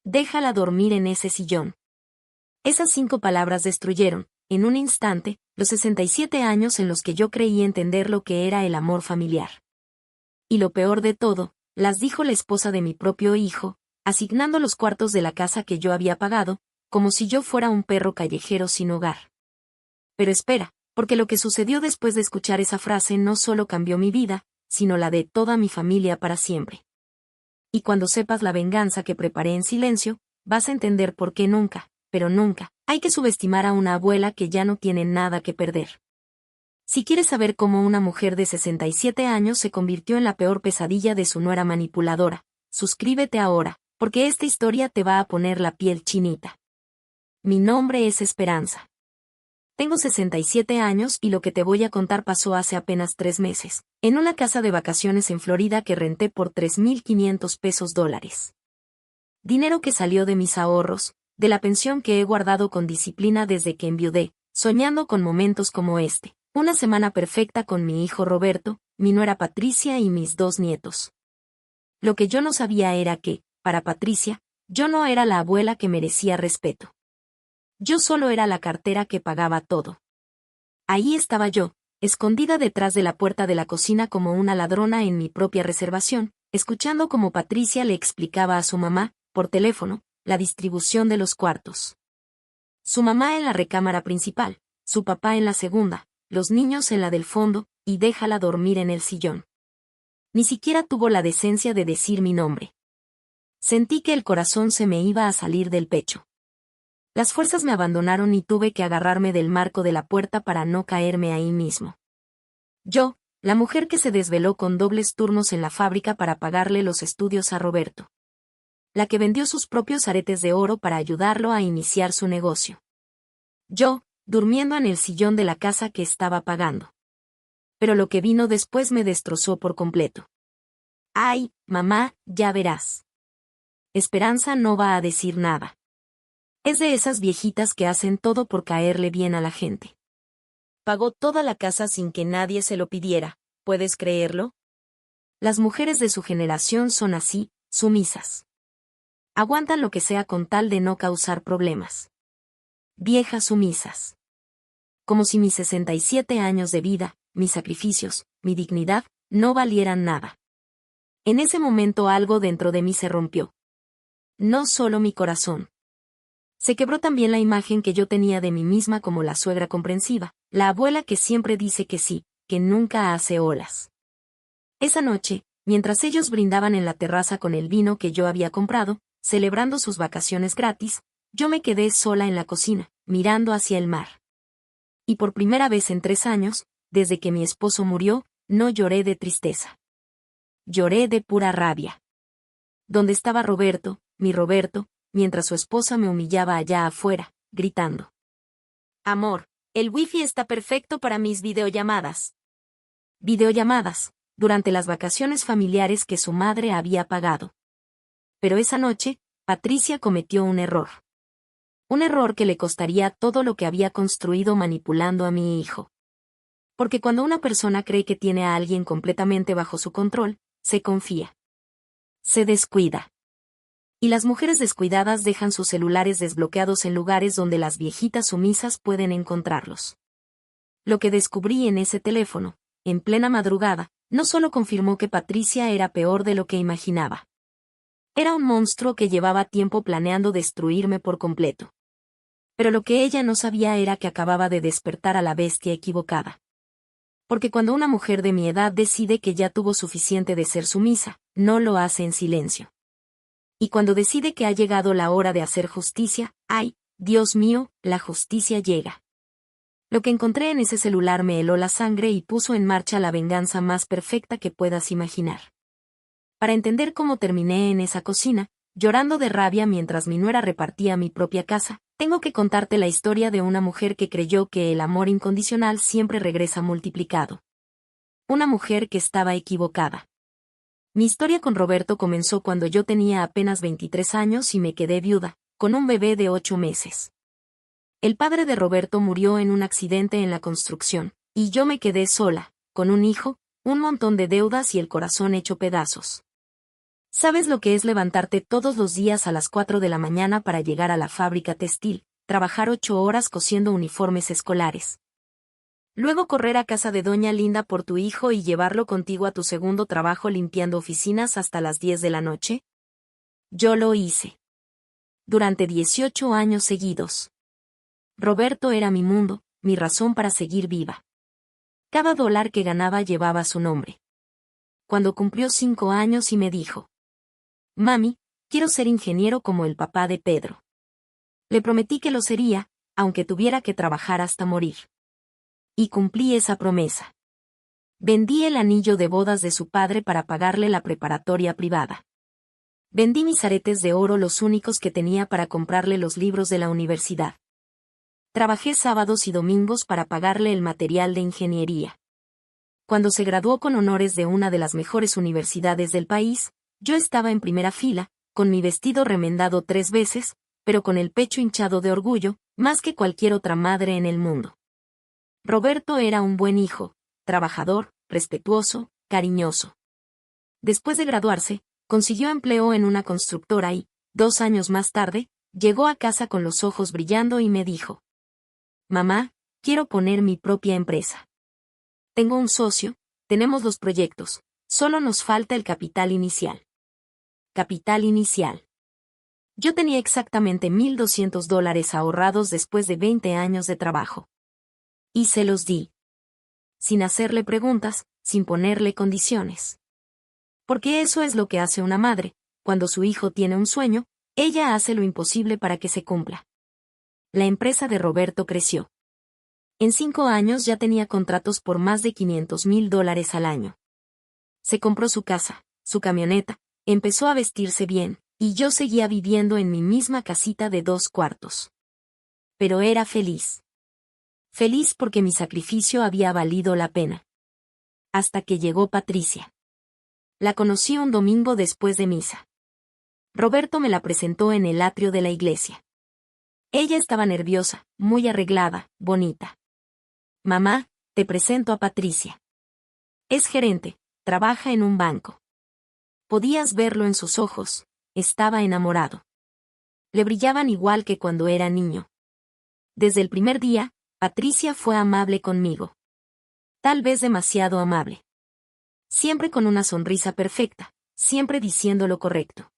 déjala dormir en ese sillón. Esas 5 palabras destruyeron, en un instante, los 67 años en los que yo creí entender lo que era el amor familiar. Y lo peor de todo, las dijo la esposa de mi propio hijo, asignando los cuartos de la casa que yo había pagado, como si yo fuera un perro callejero sin hogar. Pero espera, porque lo que sucedió después de escuchar esa frase no solo cambió mi vida, sino la de toda mi familia para siempre. Y cuando sepas la venganza que preparé en silencio, vas a entender por qué nunca, pero nunca, hay que subestimar a una abuela que ya no tiene nada que perder. Si quieres saber cómo una mujer de 67 años se convirtió en la peor pesadilla de su nuera manipuladora, suscríbete ahora, porque esta historia te va a poner la piel chinita. Mi nombre es Esperanza. Tengo 67 años y lo que te voy a contar pasó hace apenas 3 meses, en una casa de vacaciones en Florida que renté por $3,500. Dinero que salió de mis ahorros, de la pensión que he guardado con disciplina desde que enviudé, soñando con momentos como este. Una semana perfecta con mi hijo Roberto, mi nuera Patricia y mis 2 nietos. Lo que yo no sabía era que, para Patricia, yo no era la abuela que merecía respeto. Yo solo era la cartera que pagaba todo. Ahí estaba yo, escondida detrás de la puerta de la cocina como una ladrona en mi propia reservación, escuchando cómo Patricia le explicaba a su mamá, por teléfono, la distribución de los cuartos. Su mamá en la recámara principal, su papá en la segunda, los niños en la del fondo, y déjala dormir en el sillón. Ni siquiera tuvo la decencia de decir mi nombre. Sentí que el corazón se me iba a salir del pecho. Las fuerzas me abandonaron y tuve que agarrarme del marco de la puerta para no caerme ahí mismo. Yo, la mujer que se desveló con dobles turnos en la fábrica para pagarle los estudios a Roberto. La que vendió sus propios aretes de oro para ayudarlo a iniciar su negocio. Yo, durmiendo en el sillón de la casa que estaba pagando. Pero lo que vino después me destrozó por completo. Ay, mamá, ya verás. Esperanza no va a decir nada. Es de esas viejitas que hacen todo por caerle bien a la gente. Pagó toda la casa sin que nadie se lo pidiera, ¿puedes creerlo? Las mujeres de su generación son así, sumisas. Aguantan lo que sea con tal de no causar problemas. Viejas sumisas. Como si mis 67 años de vida, mis sacrificios, mi dignidad, no valieran nada. En ese momento algo dentro de mí se rompió. No solo mi corazón. Se quebró también la imagen que yo tenía de mí misma como la suegra comprensiva, la abuela que siempre dice que sí, que nunca hace olas. Esa noche, mientras ellos brindaban en la terraza con el vino que yo había comprado, celebrando sus vacaciones gratis, yo me quedé sola en la cocina, mirando hacia el mar. Y por primera vez en 3 años, desde que mi esposo murió, no lloré de tristeza. Lloré de pura rabia. ¿Dónde estaba Roberto, mi Roberto, mientras su esposa me humillaba allá afuera, gritando? Amor, el wifi está perfecto para mis videollamadas. Videollamadas, durante las vacaciones familiares que su madre había pagado. Pero esa noche, Patricia cometió un error. Un error que le costaría todo lo que había construido manipulando a mi hijo. Porque cuando una persona cree que tiene a alguien completamente bajo su control, se confía. Se descuida. Y las mujeres descuidadas dejan sus celulares desbloqueados en lugares donde las viejitas sumisas pueden encontrarlos. Lo que descubrí en ese teléfono, en plena madrugada, no solo confirmó que Patricia era peor de lo que imaginaba. Era un monstruo que llevaba tiempo planeando destruirme por completo. Pero lo que ella no sabía era que acababa de despertar a la bestia equivocada. Porque cuando una mujer de mi edad decide que ya tuvo suficiente de ser sumisa, no lo hace en silencio. Y cuando decide que ha llegado la hora de hacer justicia, ¡ay, Dios mío!, la justicia llega. Lo que encontré en ese celular me heló la sangre y puso en marcha la venganza más perfecta que puedas imaginar. Para entender cómo terminé en esa cocina, llorando de rabia mientras mi nuera repartía mi propia casa, tengo que contarte la historia de una mujer que creyó que el amor incondicional siempre regresa multiplicado. Una mujer que estaba equivocada. Mi historia con Roberto comenzó cuando yo tenía apenas 23 años y me quedé viuda, con un bebé de 8 meses. El padre de Roberto murió en un accidente en la construcción, y yo me quedé sola, con un hijo, un montón de deudas y el corazón hecho pedazos. ¿Sabes lo que es levantarte todos los días a las 4 de la mañana para llegar a la fábrica textil, trabajar 8 horas cosiendo uniformes escolares? Luego correr a casa de Doña Linda por tu hijo y llevarlo contigo a tu segundo trabajo limpiando oficinas hasta las 10 de la noche? Yo lo hice. Durante 18 años seguidos. Roberto era mi mundo, mi razón para seguir viva. Cada dólar que ganaba llevaba su nombre. Cuando cumplió 5 años y me dijo: Mami, quiero ser ingeniero como el papá de Pedro. Le prometí que lo sería, aunque tuviera que trabajar hasta morir. Y cumplí esa promesa. Vendí el anillo de bodas de su padre para pagarle la preparatoria privada. Vendí mis aretes de oro, los únicos que tenía, para comprarle los libros de la universidad. Trabajé sábados y domingos para pagarle el material de ingeniería. Cuando se graduó con honores de una de las mejores universidades del país, yo estaba en primera fila, con mi vestido remendado 3 veces, pero con el pecho hinchado de orgullo, más que cualquier otra madre en el mundo. Roberto era un buen hijo, trabajador, respetuoso, cariñoso. Después de graduarse, consiguió empleo en una constructora y, 2 años más tarde, llegó a casa con los ojos brillando y me dijo: Mamá, quiero poner mi propia empresa. Tengo un socio, tenemos los proyectos, solo nos falta el capital inicial. Capital inicial. Yo tenía exactamente $1,200 ahorrados después de 20 años de trabajo. Y se los di. Sin hacerle preguntas, sin ponerle condiciones. Porque eso es lo que hace una madre: cuando su hijo tiene un sueño, ella hace lo imposible para que se cumpla. La empresa de Roberto creció. En 5 años ya tenía contratos por más de $500,000 al año. Se compró su casa, su camioneta, empezó a vestirse bien, y yo seguía viviendo en mi misma casita de 2 cuartos. Pero era feliz. Feliz porque mi sacrificio había valido la pena. Hasta que llegó Patricia. La conocí un domingo después de misa. Roberto me la presentó en el atrio de la iglesia. Ella estaba nerviosa, muy arreglada, bonita. Mamá, te presento a Patricia. Es gerente, trabaja en un banco. Podías verlo en sus ojos, estaba enamorado. Le brillaban igual que cuando era niño. Desde el primer día, Patricia fue amable conmigo. Tal vez demasiado amable. Siempre con una sonrisa perfecta, siempre diciendo lo correcto.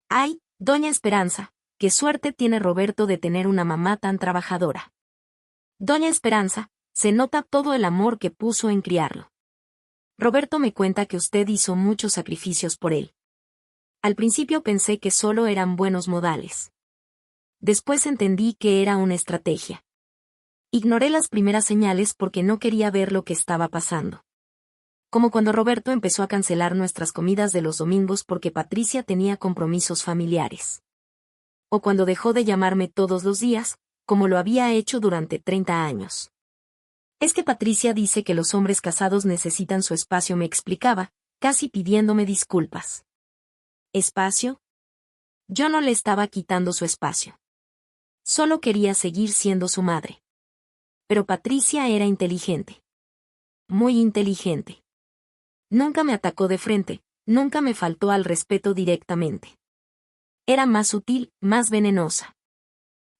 ¡Ay, doña Esperanza, qué suerte tiene Roberto de tener una mamá tan trabajadora! Doña Esperanza, se nota todo el amor que puso en criarlo. Roberto me cuenta que usted hizo muchos sacrificios por él. Al principio pensé que solo eran buenos modales. Después entendí que era una estrategia. Ignoré las primeras señales porque no quería ver lo que estaba pasando. Como cuando Roberto empezó a cancelar nuestras comidas de los domingos porque Patricia tenía compromisos familiares. O cuando dejó de llamarme todos los días, como lo había hecho durante 30 años. Es que Patricia dice que los hombres casados necesitan su espacio, me explicaba, casi pidiéndome disculpas. ¿Espacio? Yo no le estaba quitando su espacio. Solo quería seguir siendo su madre. Pero Patricia era inteligente. Muy inteligente. Nunca me atacó de frente, nunca me faltó al respeto directamente. Era más sutil, más venenosa.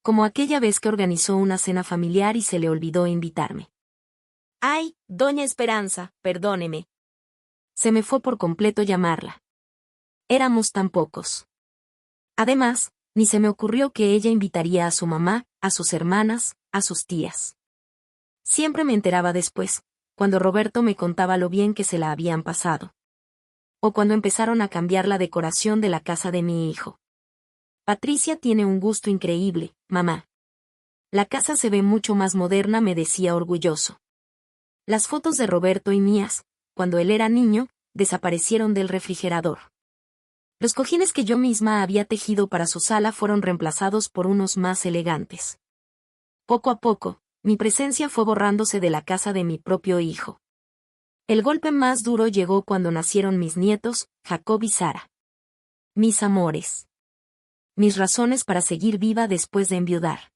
Como aquella vez que organizó una cena familiar y se le olvidó invitarme. ¡Ay, doña Esperanza, perdóneme! Se me fue por completo llamarla. Éramos tan pocos. Además, ni se me ocurrió que ella invitaría a su mamá, a sus hermanas, a sus tías. Siempre me enteraba después, cuando Roberto me contaba lo bien que se la habían pasado. O cuando empezaron a cambiar la decoración de la casa de mi hijo. Patricia tiene un gusto increíble, mamá. La casa se ve mucho más moderna, me decía orgulloso. Las fotos de Roberto y mías, cuando él era niño, desaparecieron del refrigerador. Los cojines que yo misma había tejido para su sala fueron reemplazados por unos más elegantes. Poco a poco, mi presencia fue borrándose de la casa de mi propio hijo. El golpe más duro llegó cuando nacieron mis nietos, Jacob y Sara. Mis amores. Mis razones para seguir viva después de enviudar.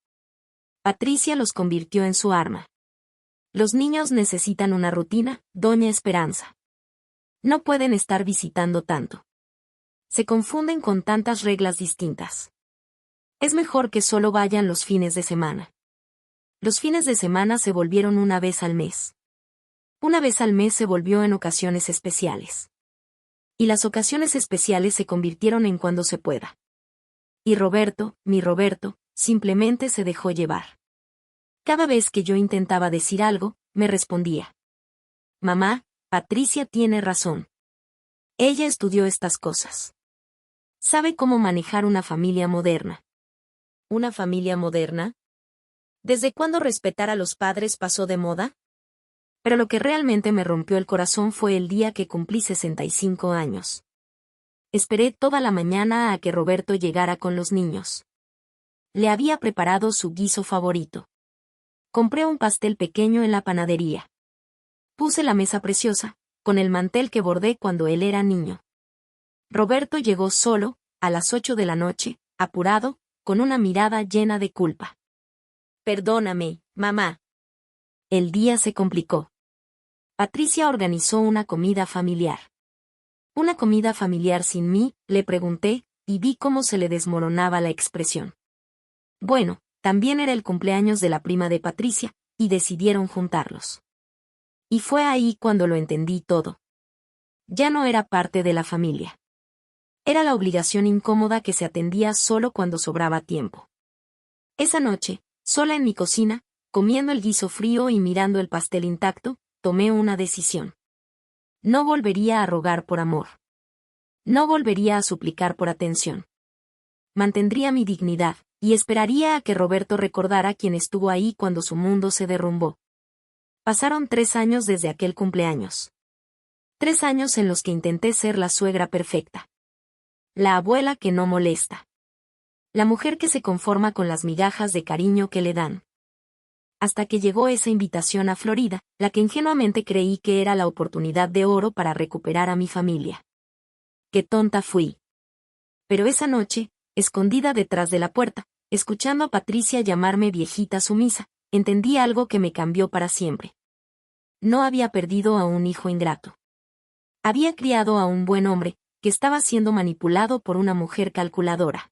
Patricia los convirtió en su arma. Los niños necesitan una rutina, doña Esperanza. No pueden estar visitando tanto. Se confunden con tantas reglas distintas. Es mejor que solo vayan los fines de semana. Los fines de semana se volvieron una vez al mes. Una vez al mes se volvió en ocasiones especiales. Y las ocasiones especiales se convirtieron en cuando se pueda. Y Roberto, mi Roberto, simplemente se dejó llevar. Cada vez que yo intentaba decir algo, me respondía: mamá, Patricia tiene razón. Ella estudió estas cosas. Sabe cómo manejar una familia moderna. ¿Una familia moderna? ¿Desde cuándo respetar a los padres pasó de moda? Pero lo que realmente me rompió el corazón fue el día que cumplí 65 años. Esperé toda la mañana a que Roberto llegara con los niños. Le había preparado su guiso favorito. Compré un pastel pequeño en la panadería. Puse la mesa preciosa, con el mantel que bordé cuando él era niño. Roberto llegó solo, a las 8 de la noche, apurado, con una mirada llena de culpa. Perdóname, mamá. El día se complicó. Patricia organizó una comida familiar. ¿Una comida familiar sin mí?, le pregunté, y vi cómo se le desmoronaba la expresión. Bueno, también era el cumpleaños de la prima de Patricia, y decidieron juntarlos. Y fue ahí cuando lo entendí todo. Ya no era parte de la familia. Era la obligación incómoda que se atendía solo cuando sobraba tiempo. Esa noche, sola en mi cocina, comiendo el guiso frío y mirando el pastel intacto, tomé una decisión. No volvería a rogar por amor. No volvería a suplicar por atención. Mantendría mi dignidad, y esperaría a que Roberto recordara quién estuvo ahí cuando su mundo se derrumbó. Pasaron 3 años desde aquel cumpleaños. 3 años en los que intenté ser la suegra perfecta. La abuela que no molesta. La mujer que se conforma con las migajas de cariño que le dan. Hasta que llegó esa invitación a Florida, la que ingenuamente creí que era la oportunidad de oro para recuperar a mi familia. ¡Qué tonta fui! Pero esa noche, escondida detrás de la puerta, escuchando a Patricia llamarme viejita sumisa, entendí algo que me cambió para siempre. No había perdido a un hijo ingrato. Había criado a un buen hombre, que estaba siendo manipulado por una mujer calculadora.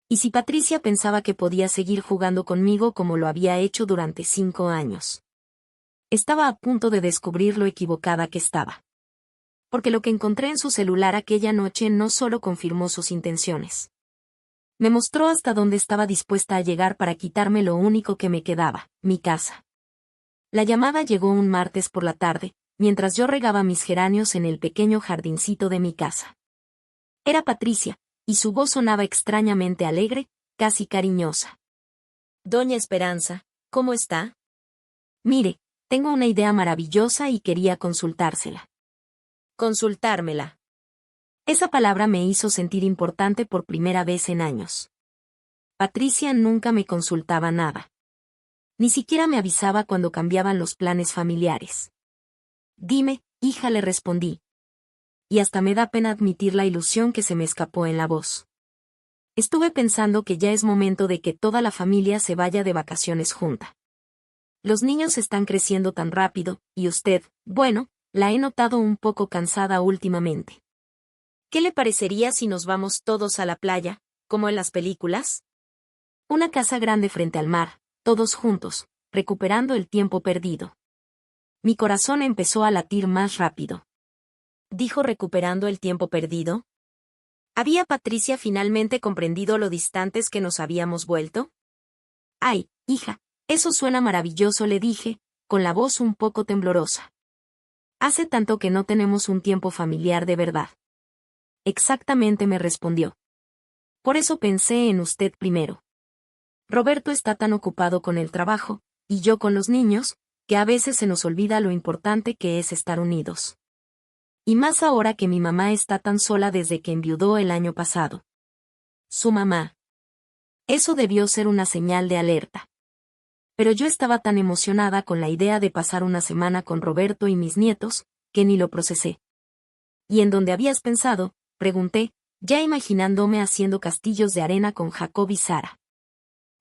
Y si Patricia pensaba que podía seguir jugando conmigo como lo había hecho durante 5 años. Estaba a punto de descubrir lo equivocada que estaba. Porque lo que encontré en su celular aquella noche no solo confirmó sus intenciones. Me mostró hasta dónde estaba dispuesta a llegar para quitarme lo único que me quedaba, mi casa. La llamada llegó un martes por la tarde, mientras yo regaba mis geranios en el pequeño jardincito de mi casa. Era Patricia, y su voz sonaba extrañamente alegre, casi cariñosa. Doña Esperanza, ¿cómo está? Mire, tengo una idea maravillosa y quería consultársela. Consultármela. Esa palabra me hizo sentir importante por primera vez en años. Patricia nunca me consultaba nada. Ni siquiera me avisaba cuando cambiaban los planes familiares. Dime, hija, le respondí. Y hasta me da pena admitir la ilusión que se me escapó en la voz. Estuve pensando que ya es momento de que toda la familia se vaya de vacaciones junta. Los niños están creciendo tan rápido, y usted, bueno, la he notado un poco cansada últimamente. ¿Qué le parecería si nos vamos todos a la playa, como en las películas? Una casa grande frente al mar, todos juntos, recuperando el tiempo perdido. Mi corazón empezó a latir más rápido. ¿Dijo recuperando el tiempo perdido? ¿Había Patricia finalmente comprendido lo distantes que nos habíamos vuelto? Ay, hija, eso suena maravilloso, le dije, con la voz un poco temblorosa. Hace tanto que no tenemos un tiempo familiar de verdad. Exactamente, me respondió. Por eso pensé en usted primero. Roberto está tan ocupado con el trabajo, y yo con los niños, que a veces se nos olvida lo importante que es estar unidos. Y más ahora que mi mamá está tan sola desde que enviudó el año pasado. Su mamá. Eso debió ser una señal de alerta. Pero yo estaba tan emocionada con la idea de pasar una semana con Roberto y mis nietos, que ni lo procesé. ¿Y en dónde habías pensado?, pregunté, ya imaginándome haciendo castillos de arena con Jacob y Sara.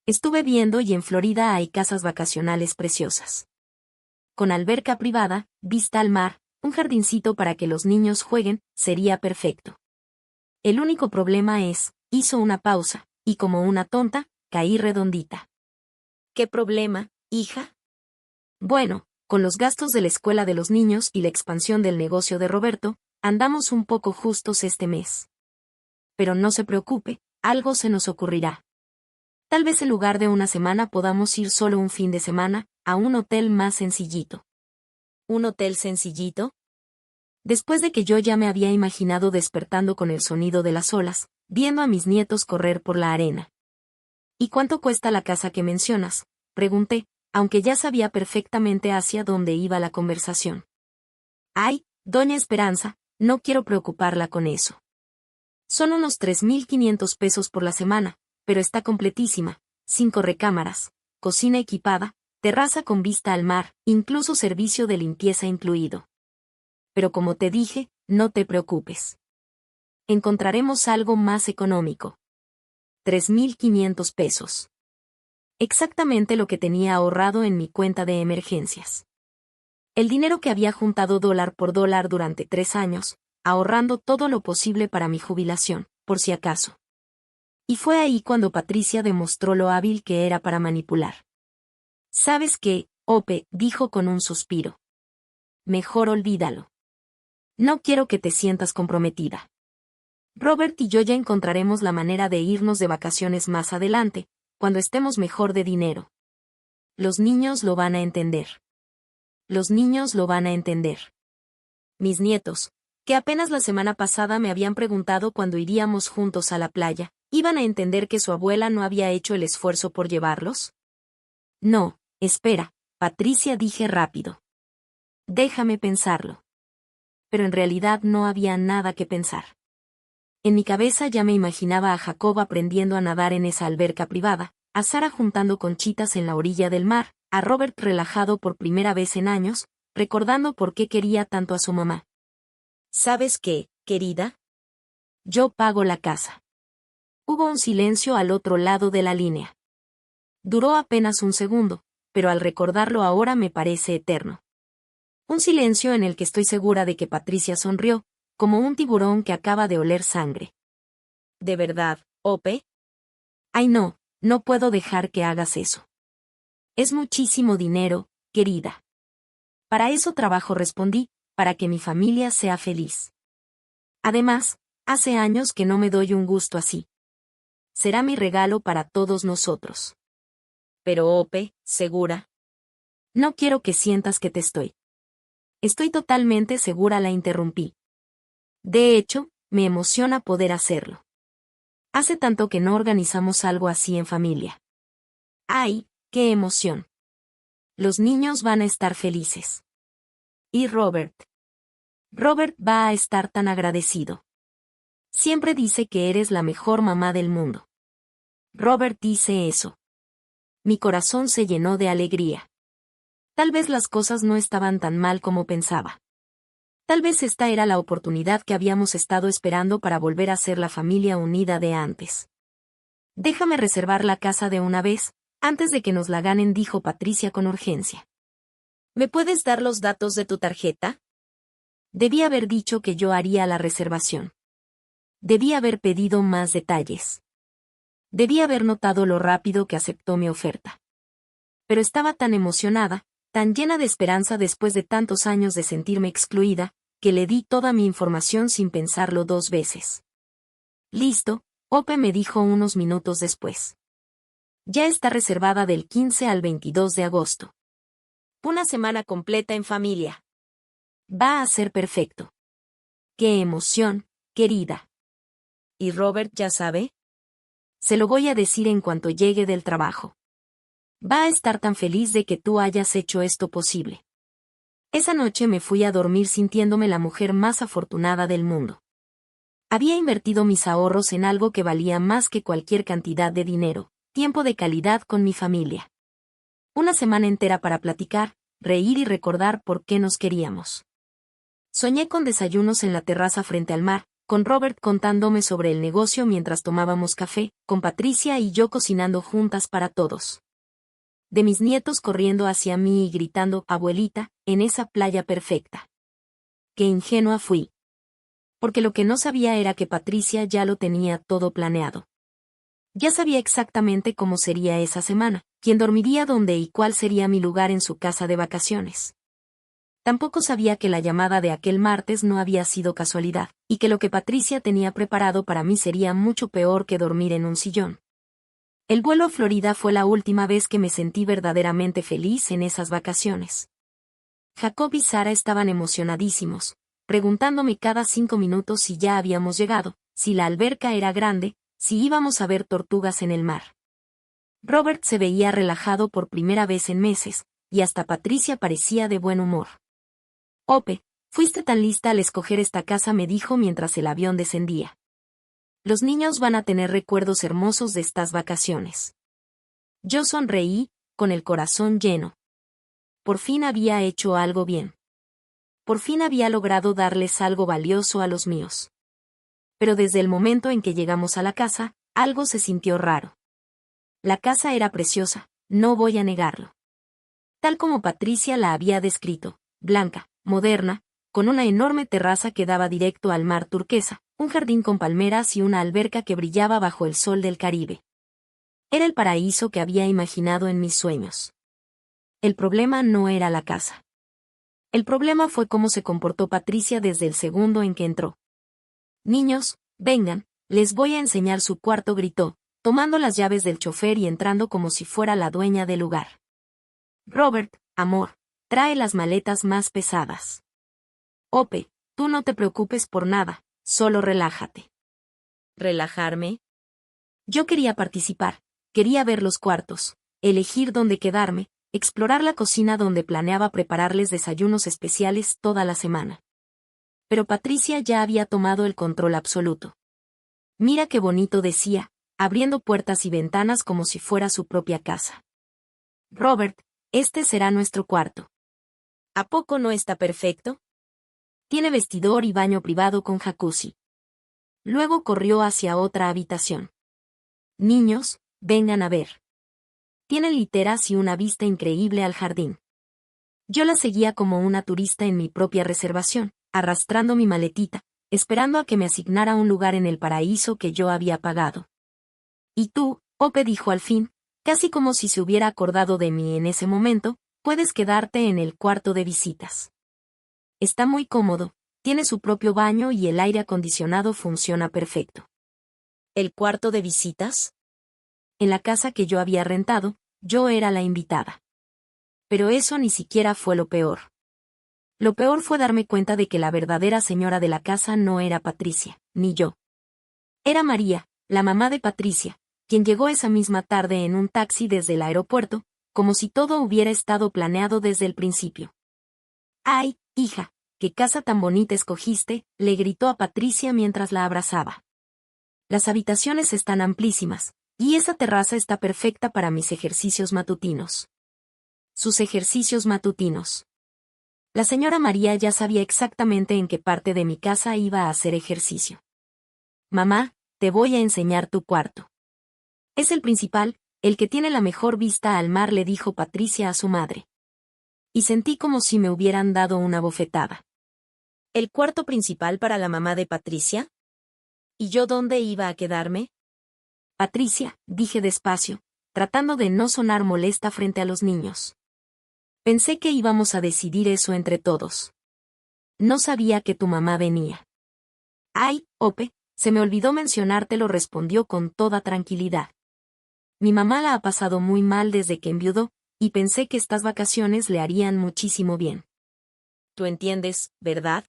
Estuve viendo y en Florida hay casas vacacionales preciosas. Con alberca privada, vista al mar, un jardincito para que los niños jueguen, sería perfecto. El único problema es, hizo una pausa, y como una tonta, caí redondita. ¿Qué problema, hija? Bueno, con los gastos de la escuela de los niños y la expansión del negocio de Roberto, andamos un poco justos este mes. Pero no se preocupe, algo se nos ocurrirá. Tal vez en lugar de una semana podamos ir solo un fin de semana, a un hotel más sencillito. ¿Un hotel sencillito? Después de que yo ya me había imaginado despertando con el sonido de las olas, viendo a mis nietos correr por la arena. ¿Y cuánto cuesta la casa que mencionas?, pregunté, aunque ya sabía perfectamente hacia dónde iba la conversación. Ay, doña Esperanza, no quiero preocuparla con eso. Son unos 3.500 pesos por la semana, pero está completísima, 5 recámaras, cocina equipada, terraza con vista al mar, incluso servicio de limpieza incluido. Pero como te dije, no te preocupes. Encontraremos algo más económico. 3.500 pesos. Exactamente lo que tenía ahorrado en mi cuenta de emergencias. El dinero que había juntado dólar por dólar durante 3 años, ahorrando todo lo posible para mi jubilación, por si acaso. Y fue ahí cuando Patricia demostró lo hábil que era para manipular. ¿Sabes qué, Ope?, dijo con un suspiro. Mejor olvídalo. No quiero que te sientas comprometida. Robert y yo ya encontraremos la manera de irnos de vacaciones más adelante, cuando estemos mejor de dinero. Los niños lo van a entender. Los niños lo van a entender. Mis nietos, que apenas la semana pasada me habían preguntado cuándo iríamos juntos a la playa, ¿iban a entender que su abuela no había hecho el esfuerzo por llevarlos? No, espera, Patricia, dije rápido. Déjame pensarlo. Pero en realidad no había nada que pensar. En mi cabeza ya me imaginaba a Jacob aprendiendo a nadar en esa alberca privada, a Sara juntando conchitas en la orilla del mar, a Robert relajado por primera vez en años, recordando por qué quería tanto a su mamá. ¿Sabes qué, querida? Yo pago la casa. Hubo un silencio al otro lado de la línea. Duró apenas un segundo, pero al recordarlo ahora me parece eterno. Un silencio en el que estoy segura de que Patricia sonrió, como un tiburón que acaba de oler sangre. ¿De verdad, Ope? Ay no, no puedo dejar que hagas eso. Es muchísimo dinero, querida. Para eso trabajo, respondí, para que mi familia sea feliz. Además, hace años que no me doy un gusto así. Será mi regalo para todos nosotros. Pero Ope, ¿segura? No quiero que sientas que te estoy. Estoy totalmente segura, la interrumpí. De hecho, me emociona poder hacerlo. Hace tanto que no organizamos algo así en familia. ¡Ay, qué emoción! Los niños van a estar felices. ¿Y Robert? Robert va a estar tan agradecido. Siempre dice que eres la mejor mamá del mundo. Robert dice eso. Mi corazón se llenó de alegría. Tal vez las cosas no estaban tan mal como pensaba. Tal vez esta era la oportunidad que habíamos estado esperando para volver a ser la familia unida de antes. Déjame reservar la casa de una vez, antes de que nos la ganen, dijo Patricia con urgencia. ¿Me puedes dar los datos de tu tarjeta? Debí haber dicho que yo haría la reservación. Debí haber pedido más detalles. Debí haber notado lo rápido que aceptó mi oferta. Pero estaba tan emocionada, tan llena de esperanza después de tantos años de sentirme excluida, que le di toda mi información sin pensarlo 2 veces. Listo, Ope, me dijo unos minutos después. Ya está reservada del 15 al 22 de agosto. Una semana completa en familia. Va a ser perfecto. ¡Qué emoción, querida! ¿Y Robert ya sabe? Se lo voy a decir en cuanto llegue del trabajo. Va a estar tan feliz de que tú hayas hecho esto posible. Esa noche me fui a dormir sintiéndome la mujer más afortunada del mundo. Había invertido mis ahorros en algo que valía más que cualquier cantidad de dinero, tiempo de calidad con mi familia. Una semana entera para platicar, reír y recordar por qué nos queríamos. Soñé con desayunos en la terraza frente al mar, con Robert contándome sobre el negocio mientras tomábamos café, con Patricia y yo cocinando juntas para todos. De mis nietos corriendo hacia mí y gritando, abuelita, en esa playa perfecta. Qué ingenua fui. Porque lo que no sabía era que Patricia ya lo tenía todo planeado. Ya sabía exactamente cómo sería esa semana, quién dormiría dónde y cuál sería mi lugar en su casa de vacaciones. Tampoco sabía que la llamada de aquel martes no había sido casualidad, y que lo que Patricia tenía preparado para mí sería mucho peor que dormir en un sillón. El vuelo a Florida fue la última vez que me sentí verdaderamente feliz en esas vacaciones. Jacob y Sara estaban emocionadísimos, preguntándome cada 5 minutos si ya habíamos llegado, si la alberca era grande, si íbamos a ver tortugas en el mar. Robert se veía relajado por primera vez en meses, y hasta Patricia parecía de buen humor. Ope, fuiste tan lista al escoger esta casa, me dijo mientras el avión descendía. Los niños van a tener recuerdos hermosos de estas vacaciones. Yo sonreí, con el corazón lleno. Por fin había hecho algo bien. Por fin había logrado darles algo valioso a los míos. Pero desde el momento en que llegamos a la casa, algo se sintió raro. La casa era preciosa, no voy a negarlo. Tal como Patricia la había descrito, blanca, moderna, con una enorme terraza que daba directo al mar turquesa, un jardín con palmeras y una alberca que brillaba bajo el sol del Caribe. Era el paraíso que había imaginado en mis sueños. El problema no era la casa. El problema fue cómo se comportó Patricia desde el segundo en que entró. Niños, vengan, les voy a enseñar su cuarto, gritó, tomando las llaves del chofer y entrando como si fuera la dueña del lugar. Robert, amor, trae las maletas más pesadas. Ope, tú no te preocupes por nada, solo relájate. ¿Relajarme? Yo quería participar, quería ver los cuartos, elegir dónde quedarme, explorar la cocina donde planeaba prepararles desayunos especiales toda la semana. Pero Patricia ya había tomado el control absoluto. Mira qué bonito, decía, abriendo puertas y ventanas como si fuera su propia casa. Robert, este será nuestro cuarto. ¿A poco no está perfecto? Tiene vestidor y baño privado con jacuzzi. Luego corrió hacia otra habitación. Niños, vengan a ver. Tiene literas y una vista increíble al jardín. Yo la seguía como una turista en mi propia reservación, arrastrando mi maletita, esperando a que me asignara un lugar en el paraíso que yo había pagado. Y tú, Ope, dijo al fin, casi como si se hubiera acordado de mí en ese momento, puedes quedarte en el cuarto de visitas. Está muy cómodo, tiene su propio baño y el aire acondicionado funciona perfecto. ¿El cuarto de visitas? En la casa que yo había rentado, yo era la invitada. Pero eso ni siquiera fue lo peor. Lo peor fue darme cuenta de que la verdadera señora de la casa no era Patricia, ni yo. Era María, la mamá de Patricia, quien llegó esa misma tarde en un taxi desde el aeropuerto, como si todo hubiera estado planeado desde el principio. ¡Ay, hija, qué casa tan bonita escogiste!, le gritó a Patricia mientras la abrazaba. Las habitaciones están amplísimas, y esa terraza está perfecta para mis ejercicios matutinos. Sus ejercicios matutinos. La señora María ya sabía exactamente en qué parte de mi casa iba a hacer ejercicio. Mamá, te voy a enseñar tu cuarto. Es el principal, el que tiene la mejor vista al mar, le dijo Patricia a su madre. Y sentí como si me hubieran dado una bofetada. ¿El cuarto principal para la mamá de Patricia? ¿Y yo dónde iba a quedarme? Patricia, dije despacio, tratando de no sonar molesta frente a los niños. Pensé que íbamos a decidir eso entre todos. No sabía que tu mamá venía. Ay, Ope, se me olvidó mencionártelo, respondió con toda tranquilidad. Mi mamá la ha pasado muy mal desde que enviudó, y pensé que estas vacaciones le harían muchísimo bien. ¿Tú entiendes, verdad?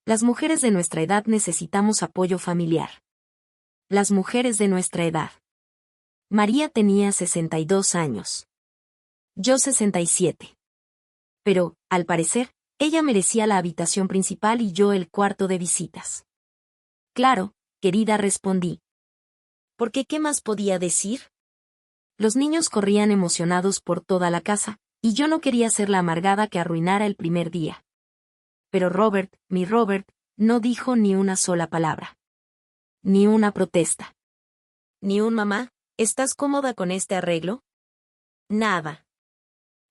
Las mujeres de nuestra edad necesitamos apoyo familiar. Las mujeres de nuestra edad. María tenía 62 años. Yo 67. Pero, al parecer, ella merecía la habitación principal y yo el cuarto de visitas. Claro, querida, respondí. Porque ¿qué más podía decir? Los niños corrían emocionados por toda la casa, y yo no quería ser la amargada que arruinara el primer día. Pero Robert, mi Robert, no dijo ni una sola palabra. Ni una protesta. Ni un mamá, ¿estás cómoda con este arreglo? Nada.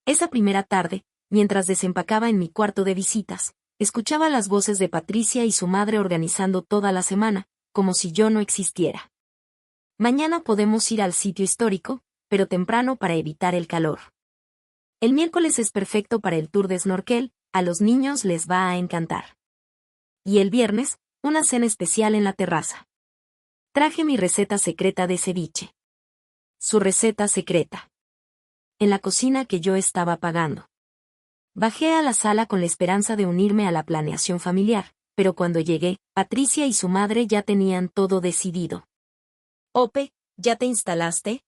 Esa primera tarde, mientras desempacaba en mi cuarto de visitas, Escuchaba las voces de Patricia y su madre organizando toda la semana, como si yo no existiera. Mañana podemos ir al sitio histórico, pero temprano para evitar el calor. El miércoles es perfecto para el tour de snorkel, a los niños les va a encantar. Y el viernes, una cena especial en la terraza. Traje mi receta secreta de ceviche. Su receta secreta. En la cocina que yo estaba pagando. Bajé a la sala con la esperanza de unirme a la planeación familiar, pero cuando llegué, Patricia y su madre ya tenían todo decidido. Ope, ¿ya te instalaste?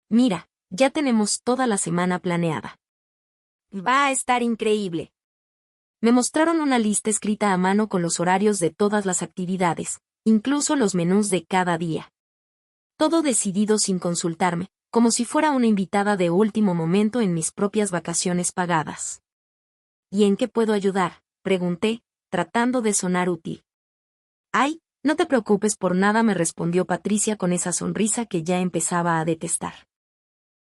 Mira, ya tenemos toda la semana planeada. Va a estar increíble. Me mostraron una lista escrita a mano con los horarios de todas las actividades, incluso los menús de cada día. Todo decidido sin consultarme, como si fuera una invitada de último momento en mis propias vacaciones pagadas. ¿Y en qué puedo ayudar?, pregunté, tratando de sonar útil. Ay, no te preocupes por nada, me respondió Patricia con esa sonrisa que ya empezaba a detestar.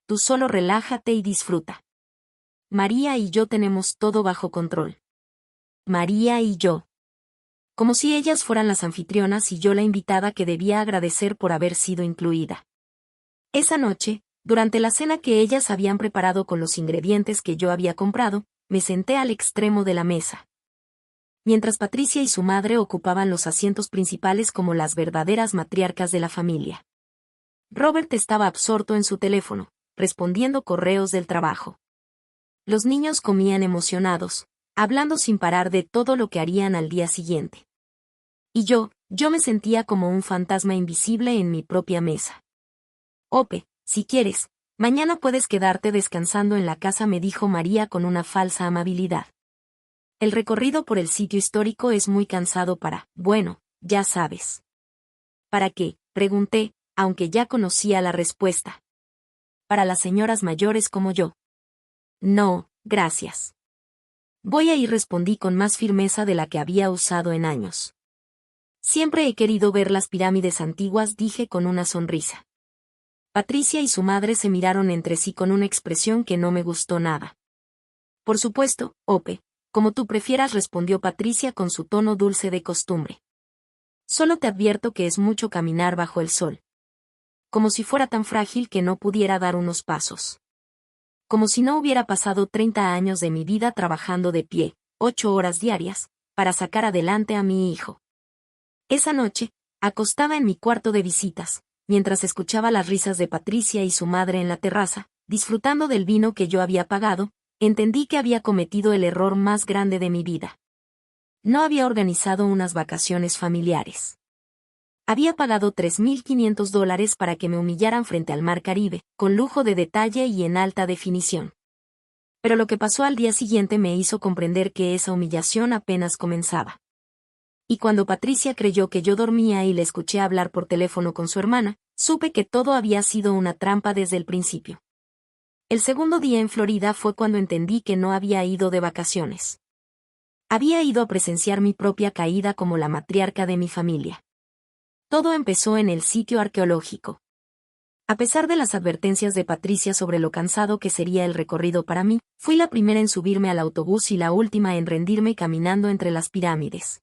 Tú solo relájate y disfruta. María y yo tenemos todo bajo control. María y yo. Como si ellas fueran las anfitrionas y yo la invitada que debía agradecer por haber sido incluida. Esa noche, durante la cena que ellas habían preparado con los ingredientes que yo había comprado, me senté al extremo de la mesa. Mientras Patricia y su madre ocupaban los asientos principales como las verdaderas matriarcas de la familia. Robert estaba absorto en su teléfono, respondiendo correos del trabajo. Los niños comían emocionados, hablando sin parar de todo lo que harían al día siguiente. Y yo me sentía como un fantasma invisible en mi propia mesa. Ope, si quieres, mañana puedes quedarte descansando en la casa, me dijo María con una falsa amabilidad. El recorrido por el sitio histórico es muy cansado bueno, ya sabes. ¿Para qué?, pregunté, aunque ya conocía la respuesta. Para las señoras mayores como yo. No, gracias. Voy a ir, respondí con más firmeza de la que había usado en años. Siempre he querido ver las pirámides antiguas, dije con una sonrisa. Patricia y su madre se miraron entre sí con una expresión que no me gustó nada. Por supuesto, Ope, como tú prefieras, respondió Patricia con su tono dulce de costumbre. Solo te advierto que es mucho caminar bajo el sol. Como si fuera tan frágil que no pudiera dar unos pasos. Como si no hubiera pasado 30 años de mi vida trabajando de pie, 8 horas diarias, para sacar adelante a mi hijo. Esa noche, acostada en mi cuarto de visitas, mientras escuchaba las risas de Patricia y su madre en la terraza, disfrutando del vino que yo había pagado, entendí que había cometido el error más grande de mi vida. No había organizado unas vacaciones familiares. Había pagado $3,500 para que me humillaran frente al mar Caribe, con lujo de detalle y en alta definición. Pero lo que pasó al día siguiente me hizo comprender que esa humillación apenas comenzaba. Y cuando Patricia creyó que yo dormía y le escuché hablar por teléfono con su hermana, supe que todo había sido una trampa desde el principio. El segundo día en Florida fue cuando entendí que no había ido de vacaciones. Había ido a presenciar mi propia caída como la matriarca de mi familia. Todo empezó en el sitio arqueológico. A pesar de las advertencias de Patricia sobre lo cansado que sería el recorrido para mí, fui la primera en subirme al autobús y la última en rendirme caminando entre las pirámides.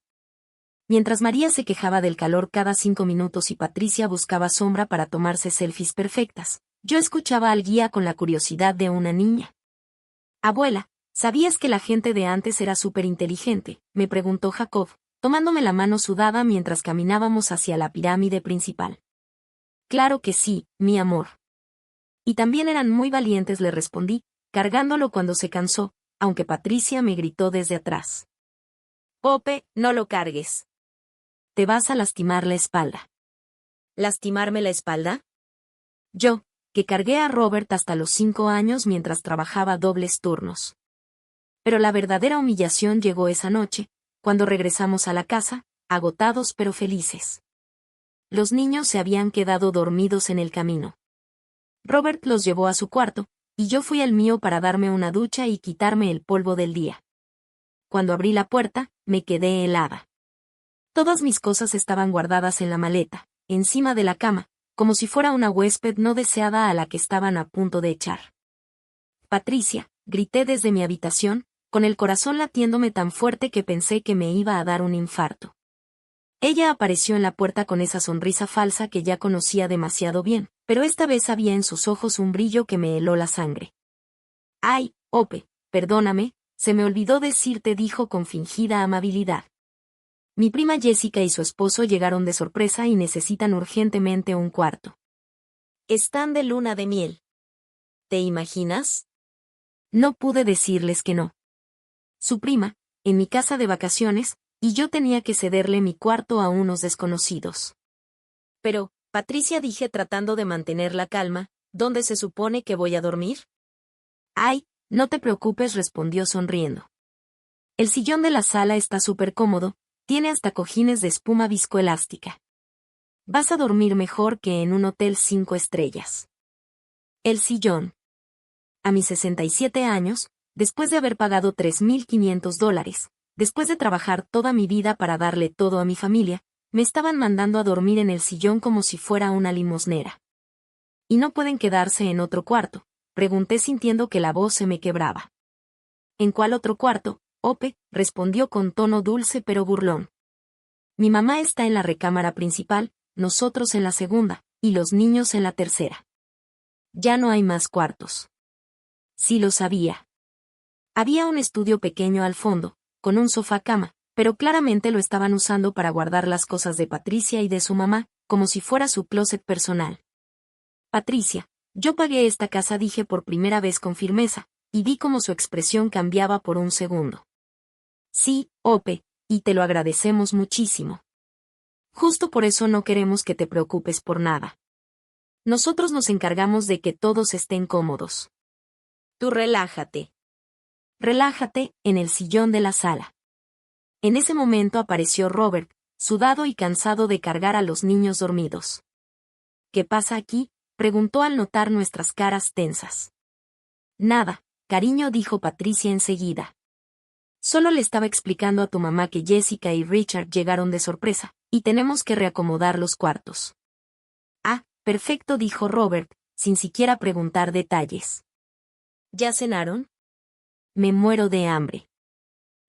Mientras María se quejaba del calor cada 5 minutos y Patricia buscaba sombra para tomarse selfies perfectas, yo escuchaba al guía con la curiosidad de una niña. Abuela, ¿sabías que la gente de antes era súper inteligente?, me preguntó Jacob, tomándome la mano sudada mientras caminábamos hacia la pirámide principal. Claro que sí, mi amor. Y también eran muy valientes, le respondí, cargándolo cuando se cansó, aunque Patricia me gritó desde atrás. Pope, no lo cargues. Te vas a lastimar la espalda. ¿Lastimarme la espalda? Yo, que cargué a Robert hasta los 5 años mientras trabajaba dobles turnos. Pero la verdadera humillación llegó esa noche, cuando regresamos a la casa, agotados pero felices. Los niños se habían quedado dormidos en el camino. Robert los llevó a su cuarto, y yo fui al mío para darme una ducha y quitarme el polvo del día. Cuando abrí la puerta, me quedé helada. Todas mis cosas estaban guardadas en la maleta, encima de la cama, como si fuera una huésped no deseada a la que estaban a punto de echar. Patricia, grité desde mi habitación, con el corazón latiéndome tan fuerte que pensé que me iba a dar un infarto. Ella apareció en la puerta con esa sonrisa falsa que ya conocía demasiado bien, pero esta vez había en sus ojos un brillo que me heló la sangre. «Ay, Ope, perdóname, se me olvidó decirte», dijo con fingida amabilidad. «Mi prima Jessica y su esposo llegaron de sorpresa y necesitan urgentemente un cuarto. Están de luna de miel. ¿Te imaginas?». No pude decirles que no. Su prima, en mi casa de vacaciones, y yo tenía que cederle mi cuarto a unos desconocidos. «Pero, Patricia», dije tratando de mantener la calma, «¿dónde se supone que voy a dormir?». «Ay, no te preocupes», respondió sonriendo. «El sillón de la sala está súper cómodo, tiene hasta cojines de espuma viscoelástica. Vas a dormir mejor que en un hotel 5 estrellas». El sillón. A mis 67 años, después de haber pagado $3,500, después de trabajar toda mi vida para darle todo a mi familia, me estaban mandando a dormir en el sillón como si fuera una limosnera. «¿Y no pueden quedarse en otro cuarto?», pregunté sintiendo que la voz se me quebraba. «¿En cuál otro cuarto, Ope?», respondió con tono dulce pero burlón. «Mi mamá está en la recámara principal, nosotros en la segunda, y los niños en la tercera. Ya no hay más cuartos». Sí lo sabía. Había un estudio pequeño al fondo, con un sofá-cama, pero claramente lo estaban usando para guardar las cosas de Patricia y de su mamá, como si fuera su closet personal. «Patricia, yo pagué esta casa», dije por primera vez con firmeza, y vi cómo su expresión cambiaba por un segundo. «Sí, Ope, y te lo agradecemos muchísimo. Justo por eso no queremos que te preocupes por nada. Nosotros nos encargamos de que todos estén cómodos. Tú relájate. Relájate», en el sillón de la sala. En ese momento apareció Robert, sudado y cansado de cargar a los niños dormidos. «¿Qué pasa aquí?», preguntó al notar nuestras caras tensas. «Nada, cariño», dijo Patricia enseguida. «Solo le estaba explicando a tu mamá que Jessica y Richard llegaron de sorpresa, y tenemos que reacomodar los cuartos». «Ah, perfecto», dijo Robert, sin siquiera preguntar detalles. «¿Ya cenaron?». «Me muero de hambre».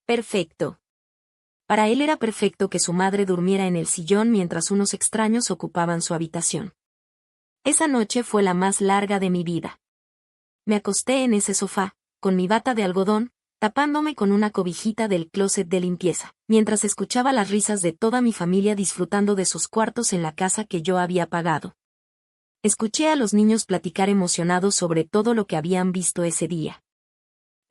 «Perfecto». Para él era perfecto que su madre durmiera en el sillón mientras unos extraños ocupaban su habitación. Esa noche fue la más larga de mi vida. Me acosté en ese sofá, con mi bata de algodón, tapándome con una cobijita del closet de limpieza, mientras escuchaba las risas de toda mi familia disfrutando de sus cuartos en la casa que yo había pagado. Escuché a los niños platicar emocionados sobre todo lo que habían visto ese día.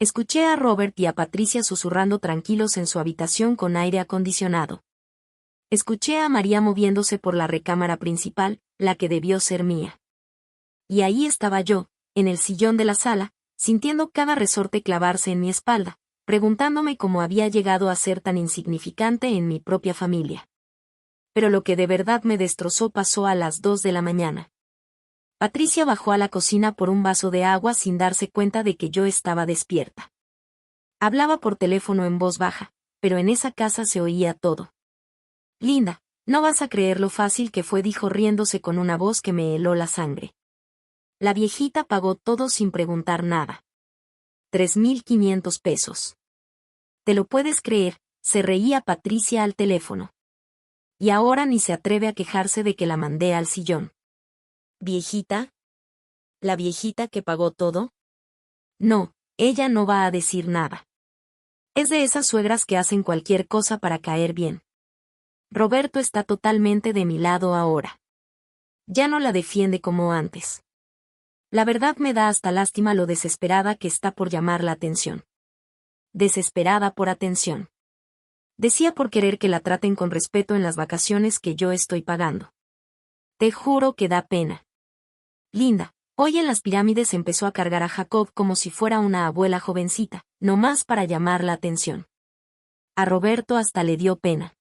Escuché a Robert y a Patricia susurrando tranquilos en su habitación con aire acondicionado. Escuché a María moviéndose por la recámara principal, la que debió ser mía. Y ahí estaba yo, en el sillón de la sala, sintiendo cada resorte clavarse en mi espalda, preguntándome cómo había llegado a ser tan insignificante en mi propia familia. Pero lo que de verdad me destrozó pasó a las 2 de la mañana. Patricia bajó a la cocina por un vaso de agua sin darse cuenta de que yo estaba despierta. Hablaba por teléfono en voz baja, pero en esa casa se oía todo. «Linda, no vas a creer lo fácil que fue», dijo riéndose con una voz que me heló la sangre. La viejita pagó todo sin preguntar nada. $3,500. «¿Te lo puedes creer?», se reía Patricia al teléfono. Y ahora ni se atreve a quejarse de que la mandé al sillón. «¿Viejita? ¿La viejita que pagó todo?». No, ella no va a decir nada. Es de esas suegras que hacen cualquier cosa para caer bien. Roberto está totalmente de mi lado ahora. Ya no la defiende como antes. La verdad me da hasta lástima lo desesperada que está por llamar la atención. Desesperada por atención. Decía por querer que la traten con respeto en las vacaciones que yo estoy pagando. Te juro que da pena. Linda, hoy en las pirámides empezó a cargar a Jacob como si fuera una abuela jovencita, nomás para llamar la atención. A Roberto hasta le dio pena.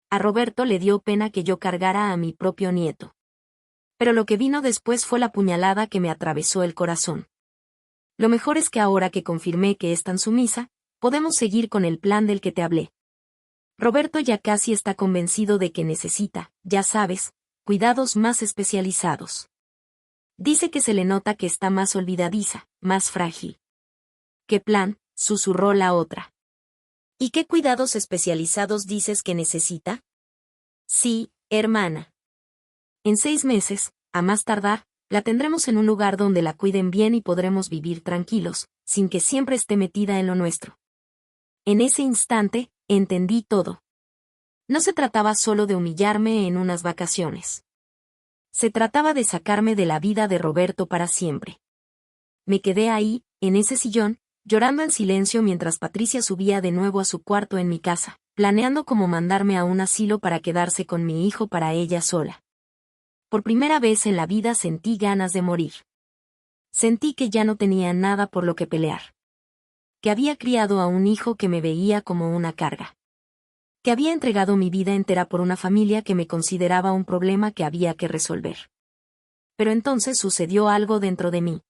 A Roberto le dio pena que yo cargara a mi propio nieto. Pero lo que vino después fue la puñalada que me atravesó el corazón. Lo mejor es que ahora que confirmé que es tan sumisa, podemos seguir con el plan del que te hablé. Roberto ya casi está convencido de que necesita, ya sabes, cuidados más especializados. Dice que se le nota que está más olvidadiza, más frágil. ¿Qué plan? susurró la otra. ¿Y qué cuidados especializados dices que necesita? Sí, hermana. En 6 meses, a más tardar, la tendremos en un lugar donde la cuiden bien y podremos vivir tranquilos, sin que siempre esté metida en lo nuestro. En ese instante, entendí todo. No se trataba solo de humillarme en unas vacaciones. Se trataba de sacarme de la vida de Roberto para siempre. Me quedé ahí, en ese sillón, llorando en silencio mientras Patricia subía de nuevo a su cuarto en mi casa, planeando cómo mandarme a un asilo para quedarse con mi hijo para ella sola. Por primera vez en la vida sentí ganas de morir. Sentí que ya no tenía nada por lo que pelear. Que había criado a un hijo que me veía como una carga. Que había entregado mi vida entera por una familia que me consideraba un problema que había que resolver. Pero entonces sucedió algo dentro de mí.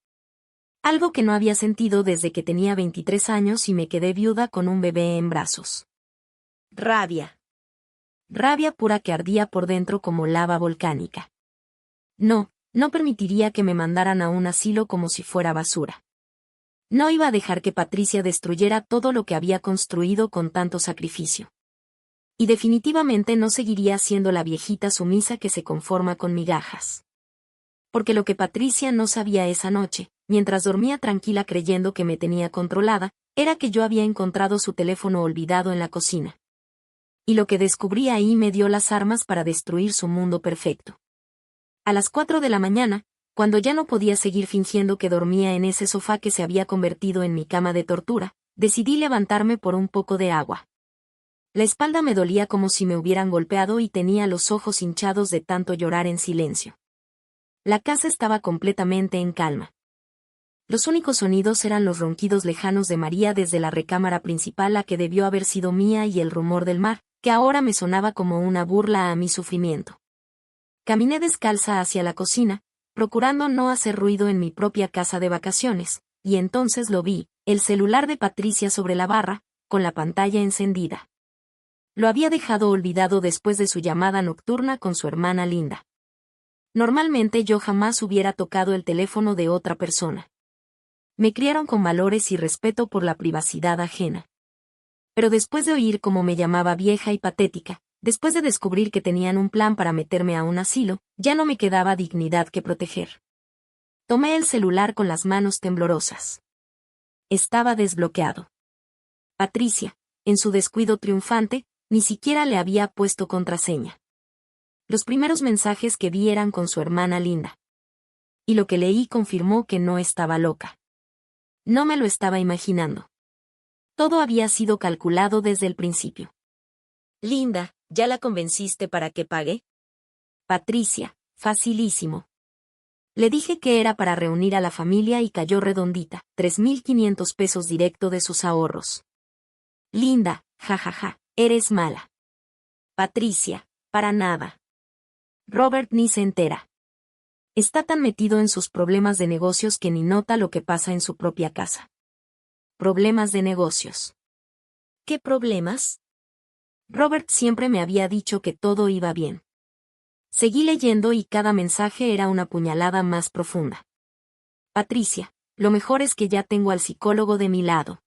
Algo que no había sentido desde que tenía 23 años y me quedé viuda con un bebé en brazos. Rabia. Rabia pura que ardía por dentro como lava volcánica. No permitiría que me mandaran a un asilo como si fuera basura. No iba a dejar que Patricia destruyera todo lo que había construido con tanto sacrificio. Y definitivamente no seguiría siendo la viejita sumisa que se conforma con migajas. Porque lo que Patricia no sabía esa noche, mientras dormía tranquila creyendo que me tenía controlada, era que yo había encontrado su teléfono olvidado en la cocina. Y lo que descubrí ahí me dio las armas para destruir su mundo perfecto. A las 4 de la mañana, cuando ya no podía seguir fingiendo que dormía en ese sofá que se había convertido en mi cama de tortura, decidí levantarme por un poco de agua. La espalda me dolía como si me hubieran golpeado y tenía los ojos hinchados de tanto llorar en silencio. La casa estaba completamente en calma. Los únicos sonidos eran los ronquidos lejanos de María desde la recámara principal, la que debió haber sido mía, y el rumor del mar, que ahora me sonaba como una burla a mi sufrimiento. Caminé descalza hacia la cocina, procurando no hacer ruido en mi propia casa de vacaciones, y entonces lo vi, el celular de Patricia sobre la barra, con la pantalla encendida. Lo había dejado olvidado después de su llamada nocturna con su hermana Linda. Normalmente yo jamás hubiera tocado el teléfono de otra persona. Me criaron con valores y respeto por la privacidad ajena. Pero después de oír cómo me llamaba vieja y patética, después de descubrir que tenían un plan para meterme a un asilo, ya no me quedaba dignidad que proteger. Tomé el celular con las manos temblorosas. Estaba desbloqueado. Patricia, en su descuido triunfante, ni siquiera le había puesto contraseña. Los primeros mensajes que vi eran con su hermana Linda. Y lo que leí confirmó que no estaba loca. No me lo estaba imaginando. Todo había sido calculado desde el principio. Linda, ¿ya la convenciste para que pague? Patricia, facilísimo. Le dije que era para reunir a la familia y cayó redondita, 3.500 pesos directo de sus ahorros. Linda, jajaja, eres mala. Patricia, para nada. Robert ni se entera. Está tan metido en sus problemas de negocios que ni nota lo que pasa en su propia casa. Problemas de negocios. ¿Qué problemas? Robert siempre me había dicho que todo iba bien. Seguí leyendo y cada mensaje era una puñalada más profunda. Patricia, lo mejor es que ya tengo al psicólogo de mi lado.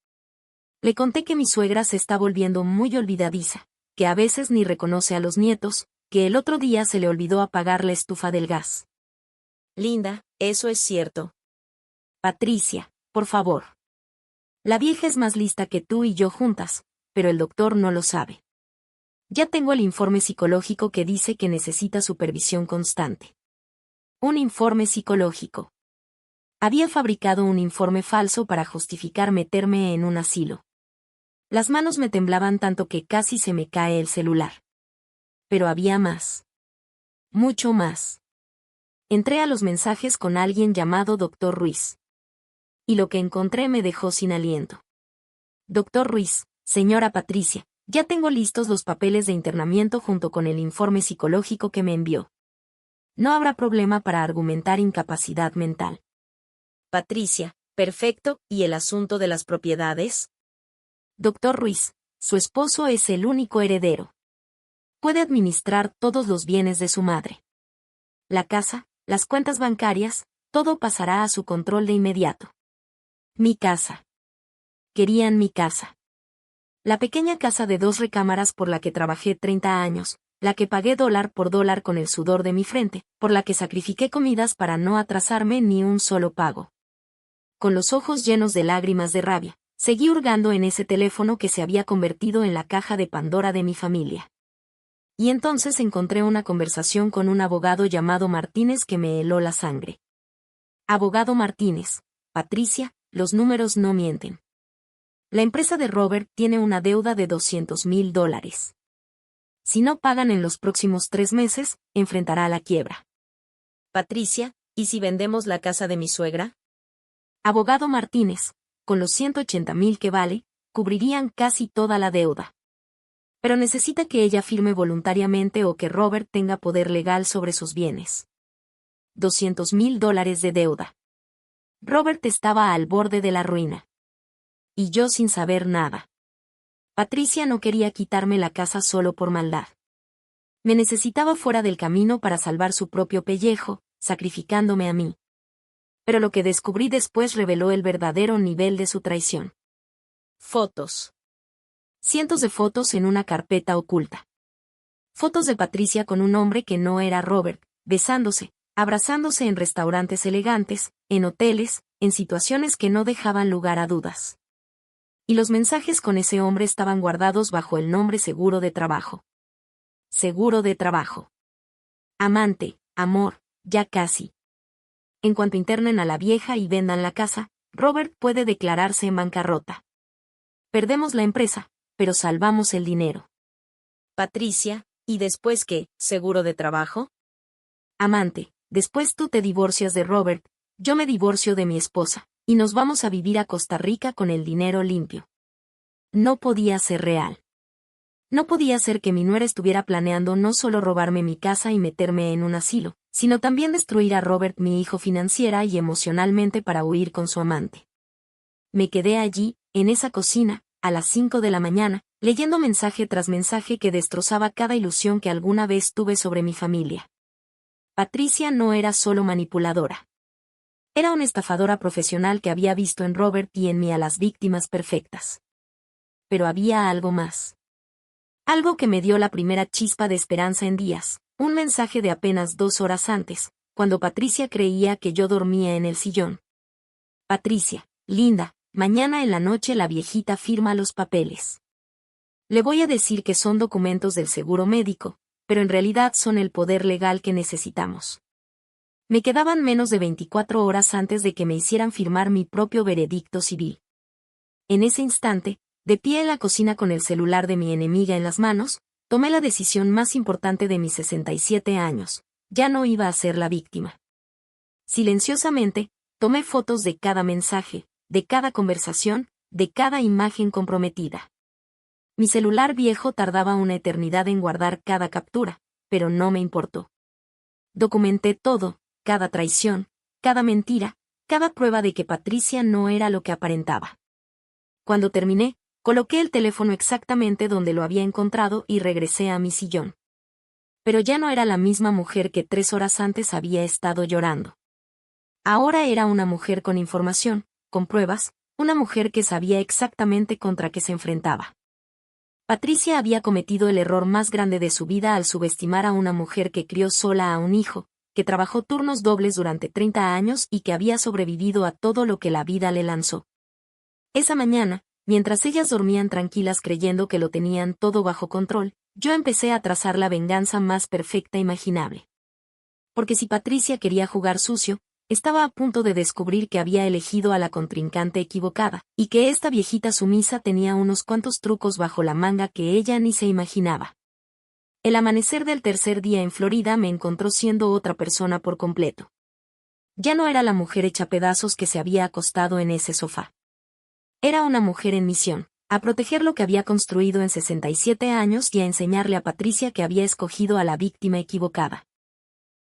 Le conté que mi suegra se está volviendo muy olvidadiza, que a veces ni reconoce a los nietos, que el otro día se le olvidó apagar la estufa del gas. Linda, eso es cierto. Patricia, por favor. La vieja es más lista que tú y yo juntas, pero el doctor no lo sabe. Ya tengo el informe psicológico que dice que necesita supervisión constante. Un informe psicológico. Había fabricado un informe falso para justificar meterme en un asilo. Las manos me temblaban tanto que casi se me cae el celular. Pero había más. Mucho más. Entré a los mensajes con alguien llamado Dr. Ruiz. Y lo que encontré me dejó sin aliento. Dr. Ruiz, señora Patricia, ya tengo listos los papeles de internamiento junto con el informe psicológico que me envió. No habrá problema para argumentar incapacidad mental. Patricia, perfecto, ¿y el asunto de las propiedades? Dr. Ruiz, su esposo es el único heredero. Puede administrar todos los bienes de su madre. La casa, las cuentas bancarias, todo pasará a su control de inmediato. Mi casa. querían mi casa. La pequeña casa de 2 recámaras por la que trabajé 30 años, la que pagué dólar por dólar con el sudor de mi frente, por la que sacrifiqué comidas para no atrasarme ni un solo pago. Con los ojos llenos de lágrimas de rabia, seguí hurgando en ese teléfono que se había convertido en la caja de Pandora de mi familia. Y entonces encontré una conversación con un abogado llamado Martínez que me heló la sangre. Abogado Martínez, Patricia, los números no mienten. La empresa de Robert tiene una deuda de $200,000. Si no pagan en los próximos 3 meses, enfrentará la quiebra. Patricia, ¿y si vendemos la casa de mi suegra? Abogado Martínez, con los 180,000 que vale, cubrirían casi toda la deuda. Pero necesita que ella firme voluntariamente o que Robert tenga poder legal sobre sus bienes. $200,000 de deuda. Robert estaba al borde de la ruina. Y yo sin saber nada. Patricia no quería quitarme la casa solo por maldad. Me necesitaba fuera del camino para salvar su propio pellejo, sacrificándome a mí. Pero lo que descubrí después reveló el verdadero nivel de su traición. Fotos. Cientos de fotos en una carpeta oculta. Fotos de Patricia con un hombre que no era Robert, besándose, abrazándose en restaurantes elegantes, en hoteles, en situaciones que no dejaban lugar a dudas. Y los mensajes con ese hombre estaban guardados bajo el nombre seguro de trabajo. Seguro de trabajo. Amante, amor, ya casi. En cuanto internen a la vieja y vendan la casa, Robert puede declararse en bancarrota. Perdemos la empresa, pero salvamos el dinero. Patricia, ¿y después qué? ¿Seguro de trabajo? Amante, después tú te divorcias de Robert, yo me divorcio de mi esposa, y nos vamos a vivir a Costa Rica con el dinero limpio. No podía ser real. No podía ser que mi nuera estuviera planeando no solo robarme mi casa y meterme en un asilo, sino también destruir a Robert, mi hijo, financiera y emocionalmente para huir con su amante. Me quedé allí, en esa cocina, a las 5 de la mañana, leyendo mensaje tras mensaje que destrozaba cada ilusión que alguna vez tuve sobre mi familia. Patricia no era solo manipuladora. Era una estafadora profesional que había visto en Robert y en mí a las víctimas perfectas. Pero había algo más. Algo que me dio la primera chispa de esperanza en días, un mensaje de apenas 2 horas antes, cuando Patricia creía que yo dormía en el sillón. Patricia, linda, mañana en la noche la viejita firma los papeles. Le voy a decir que son documentos del seguro médico, pero en realidad son el poder legal que necesitamos. Me quedaban menos de 24 horas antes de que me hicieran firmar mi propio veredicto civil. En ese instante, de pie en la cocina con el celular de mi enemiga en las manos, tomé la decisión más importante de mis 67 años. Ya no iba a ser la víctima. Silenciosamente, tomé fotos de cada mensaje, de cada conversación, de cada imagen comprometida. Mi celular viejo tardaba una eternidad en guardar cada captura, pero no me importó. Documenté todo, cada traición, cada mentira, cada prueba de que Patricia no era lo que aparentaba. Cuando terminé, coloqué el teléfono exactamente donde lo había encontrado y regresé a mi sillón. Pero ya no era la misma mujer que 3 horas antes había estado llorando. Ahora era una mujer con información, con pruebas, una mujer que sabía exactamente contra qué se enfrentaba. Patricia había cometido el error más grande de su vida al subestimar a una mujer que crió sola a un hijo, que trabajó turnos dobles durante 30 años y que había sobrevivido a todo lo que la vida le lanzó. Esa mañana, mientras ellas dormían tranquilas creyendo que lo tenían todo bajo control, yo empecé a trazar la venganza más perfecta imaginable. Porque si Patricia quería jugar sucio, estaba a punto de descubrir que había elegido a la contrincante equivocada, y que esta viejita sumisa tenía unos cuantos trucos bajo la manga que ella ni se imaginaba. El amanecer del tercer día en Florida me encontró siendo otra persona por completo. Ya no era la mujer hecha pedazos que se había acostado en ese sofá. Era una mujer en misión, a proteger lo que había construido en 67 años y a enseñarle a Patricia que había escogido a la víctima equivocada.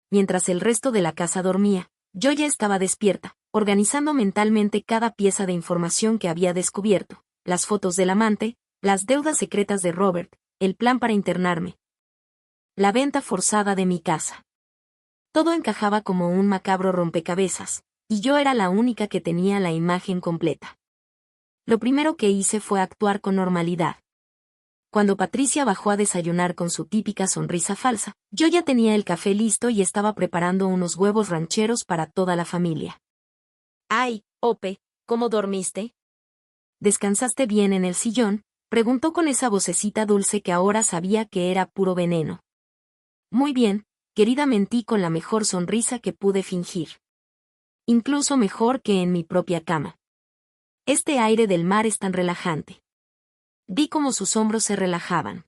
Mientras el resto de la casa dormía, yo ya estaba despierta, organizando mentalmente cada pieza de información que había descubierto, las fotos del amante, las deudas secretas de Robert, el plan para internarme, la venta forzada de mi casa. Todo encajaba como un macabro rompecabezas, y yo era la única que tenía la imagen completa. Lo primero que hice fue actuar con normalidad. Cuando Patricia bajó a desayunar con su típica sonrisa falsa, yo ya tenía el café listo y estaba preparando unos huevos rancheros para toda la familia. «Ay, Ope, ¿cómo dormiste?» «¿Descansaste bien en el sillón?», preguntó con esa vocecita dulce que ahora sabía que era puro veneno. «Muy bien, querida», mentí con la mejor sonrisa que pude fingir. Incluso mejor que en mi propia cama. Este aire del mar es tan relajante. Vi cómo sus hombros se relajaban.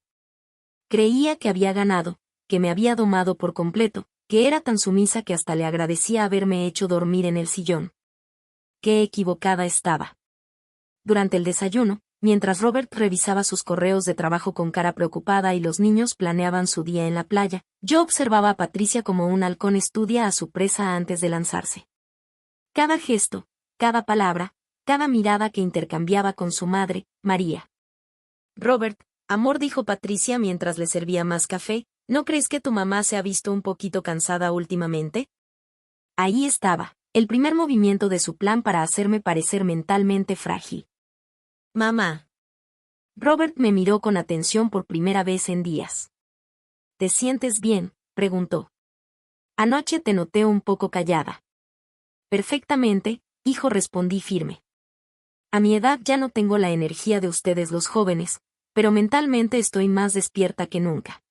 Creía que había ganado, que me había domado por completo, que era tan sumisa que hasta le agradecía haberme hecho dormir en el sillón. Qué equivocada estaba. Durante el desayuno, mientras Robert revisaba sus correos de trabajo con cara preocupada y los niños planeaban su día en la playa, yo observaba a Patricia como un halcón estudia a su presa antes de lanzarse. Cada gesto, cada palabra, cada mirada que intercambiaba con su madre, María. «Robert, amor», dijo Patricia mientras le servía más café, «¿no crees que tu mamá se ha visto un poquito cansada últimamente?» Ahí estaba, el primer movimiento de su plan para hacerme parecer mentalmente frágil. «Mamá». Robert me miró con atención por primera vez en días. «¿Te sientes bien?», preguntó. «Anoche te noté un poco callada». «Perfectamente, hijo», respondí firme. «A mi edad ya no tengo la energía de ustedes los jóvenes, pero mentalmente estoy más despierta que nunca».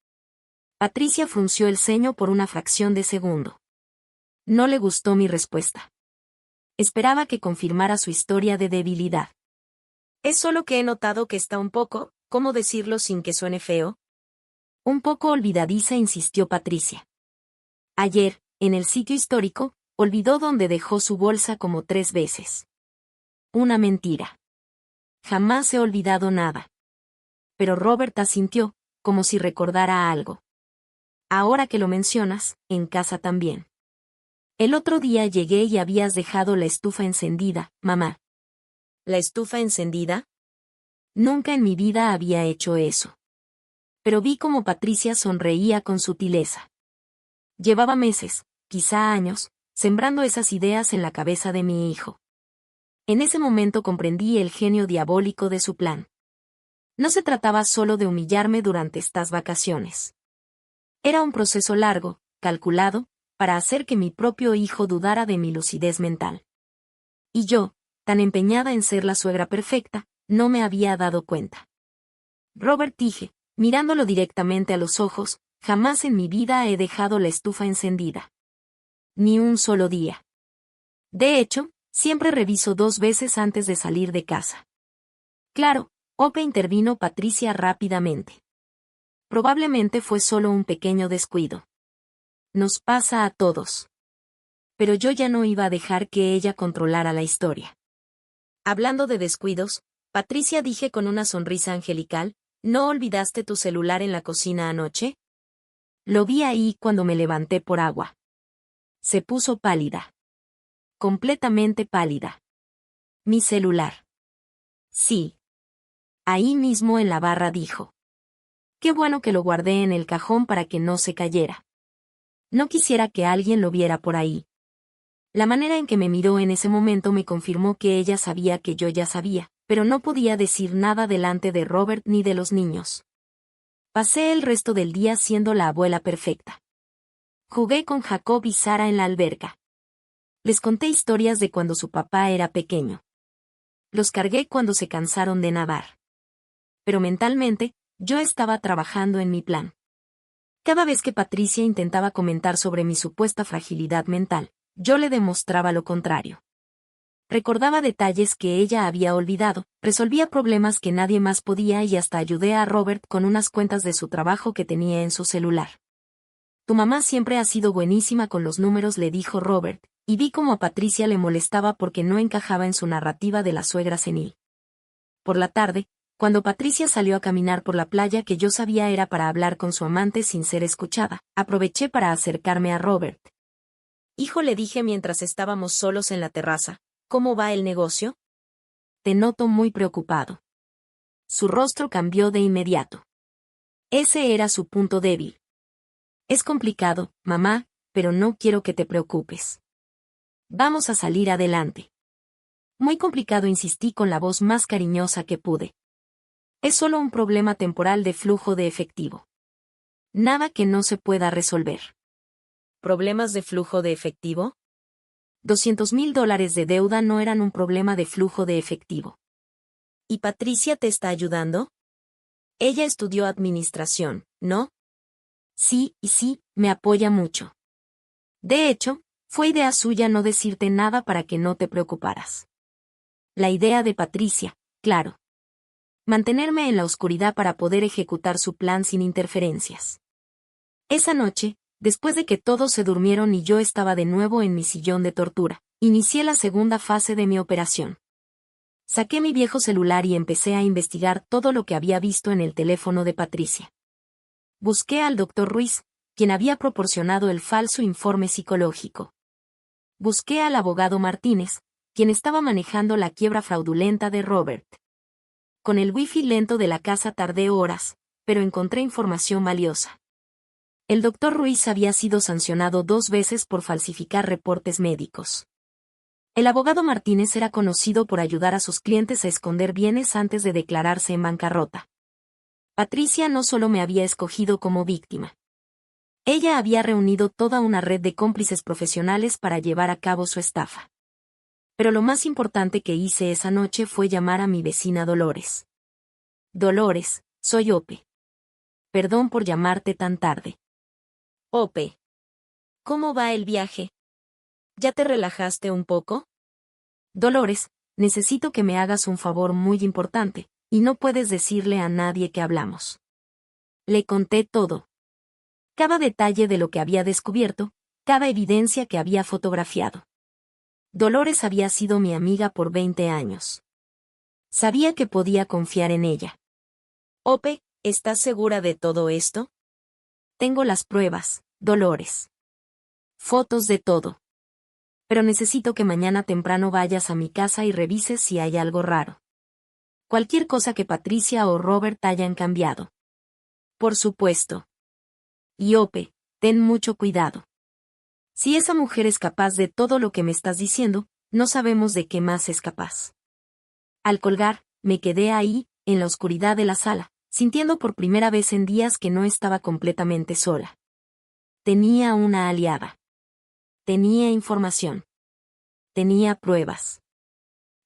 Patricia frunció el ceño por una fracción de segundo. No le gustó mi respuesta. Esperaba que confirmara su historia de debilidad. «Es solo que he notado que está un poco, ¿cómo decirlo sin que suene feo?». «Un poco olvidadiza», insistió Patricia. «Ayer, en el sitio histórico, olvidó dónde dejó su bolsa como 3 veces». Una mentira. Jamás he olvidado nada. Pero Robert asintió, como si recordara algo. «Ahora que lo mencionas, en casa también. El otro día llegué y habías dejado la estufa encendida, mamá». «¿La estufa encendida?». Nunca en mi vida había hecho eso. Pero vi cómo Patricia sonreía con sutileza. Llevaba meses, quizá años, sembrando esas ideas en la cabeza de mi hijo. En ese momento comprendí el genio diabólico de su plan. No se trataba solo de humillarme durante estas vacaciones. Era un proceso largo, calculado, para hacer que mi propio hijo dudara de mi lucidez mental. Y yo, tan empeñada en ser la suegra perfecta, no me había dado cuenta. «Robert», dije, mirándolo directamente a los ojos, «jamás en mi vida he dejado la estufa encendida. Ni un solo día. De hecho, siempre reviso 2 veces antes de salir de casa». «Claro», Ope, intervino Patricia rápidamente. «Probablemente fue solo un pequeño descuido. Nos pasa a todos». Pero yo ya no iba a dejar que ella controlara la historia. «Hablando de descuidos», Patricia, dije con una sonrisa angelical, «¿no olvidaste tu celular en la cocina anoche?». Lo vi ahí cuando me levanté por agua. Se puso pálida. Completamente pálida. «Mi celular». «Sí. Ahí mismo en la barra», dijo. «Qué bueno que lo guardé en el cajón para que no se cayera. No quisiera que alguien lo viera por ahí». La manera en que me miró en ese momento me confirmó que ella sabía que yo ya sabía, pero no podía decir nada delante de Robert ni de los niños. Pasé el resto del día siendo la abuela perfecta. Jugué con Jacob y Sara en la alberca. Les conté historias de cuando su papá era pequeño. Los cargué cuando se cansaron de nadar. Pero mentalmente, yo estaba trabajando en mi plan. Cada vez que Patricia intentaba comentar sobre mi supuesta fragilidad mental, yo le demostraba lo contrario. Recordaba detalles que ella había olvidado, resolvía problemas que nadie más podía y hasta ayudé a Robert con unas cuentas de su trabajo que tenía en su celular. «Tu mamá siempre ha sido buenísima con los números», le dijo Robert, y vi cómo a Patricia le molestaba porque no encajaba en su narrativa de la suegra senil. Por la tarde, cuando Patricia salió a caminar por la playa que yo sabía era para hablar con su amante sin ser escuchada, aproveché para acercarme a Robert. «Hijo», le dije mientras estábamos solos en la terraza, «¿cómo va el negocio?». «Te noto muy preocupado». Su rostro cambió de inmediato. Ese era su punto débil. «Es complicado, mamá, pero no quiero que te preocupes. Vamos a salir adelante». Muy complicado, insistí con la voz más cariñosa que pude. Es solo un problema temporal de flujo de efectivo. Nada que no se pueda resolver. ¿Problemas de flujo de efectivo? $200,000 de deuda no eran un problema de flujo de efectivo. ¿Y Patricia te está ayudando? Ella estudió administración, ¿no? Sí, y sí, me apoya mucho. De hecho, fue idea suya no decirte nada para que no te preocuparas. La idea de Patricia, claro. Mantenerme en la oscuridad para poder ejecutar su plan sin interferencias. Esa noche, después de que todos se durmieron y yo estaba de nuevo en mi sillón de tortura, inicié la segunda fase de mi operación. Saqué mi viejo celular y empecé a investigar todo lo que había visto en el teléfono de Patricia. Busqué al Dr. Ruiz, quien había proporcionado el falso informe psicológico. Busqué al abogado Martínez, quien estaba manejando la quiebra fraudulenta de Robert. Con el wifi lento de la casa tardé horas, pero encontré información valiosa. El Dr. Ruiz había sido sancionado 2 veces por falsificar reportes médicos. El abogado Martínez era conocido por ayudar a sus clientes a esconder bienes antes de declararse en bancarrota. Patricia no solo me había escogido como víctima. Ella había reunido toda una red de cómplices profesionales para llevar a cabo su estafa. Pero lo más importante que hice esa noche fue llamar a mi vecina Dolores. Dolores, soy Ope. Perdón por llamarte tan tarde. Ope. ¿Cómo va el viaje? ¿Ya te relajaste un poco? Dolores, necesito que me hagas un favor muy importante, y no puedes decirle a nadie que hablamos. Le conté todo. Cada detalle de lo que había descubierto, cada evidencia que había fotografiado. Dolores había sido mi amiga por 20 años. Sabía que podía confiar en ella. Ope, ¿estás segura de todo esto? Tengo las pruebas, Dolores. Fotos de todo. Pero necesito que mañana temprano vayas a mi casa y revises si hay algo raro. Cualquier cosa que Patricia o Robert hayan cambiado. Por supuesto. Y Ope, ten mucho cuidado. Si esa mujer es capaz de todo lo que me estás diciendo, no sabemos de qué más es capaz. Al colgar, me quedé ahí, en la oscuridad de la sala, sintiendo por primera vez en días que no estaba completamente sola. Tenía una aliada. Tenía información. Tenía pruebas.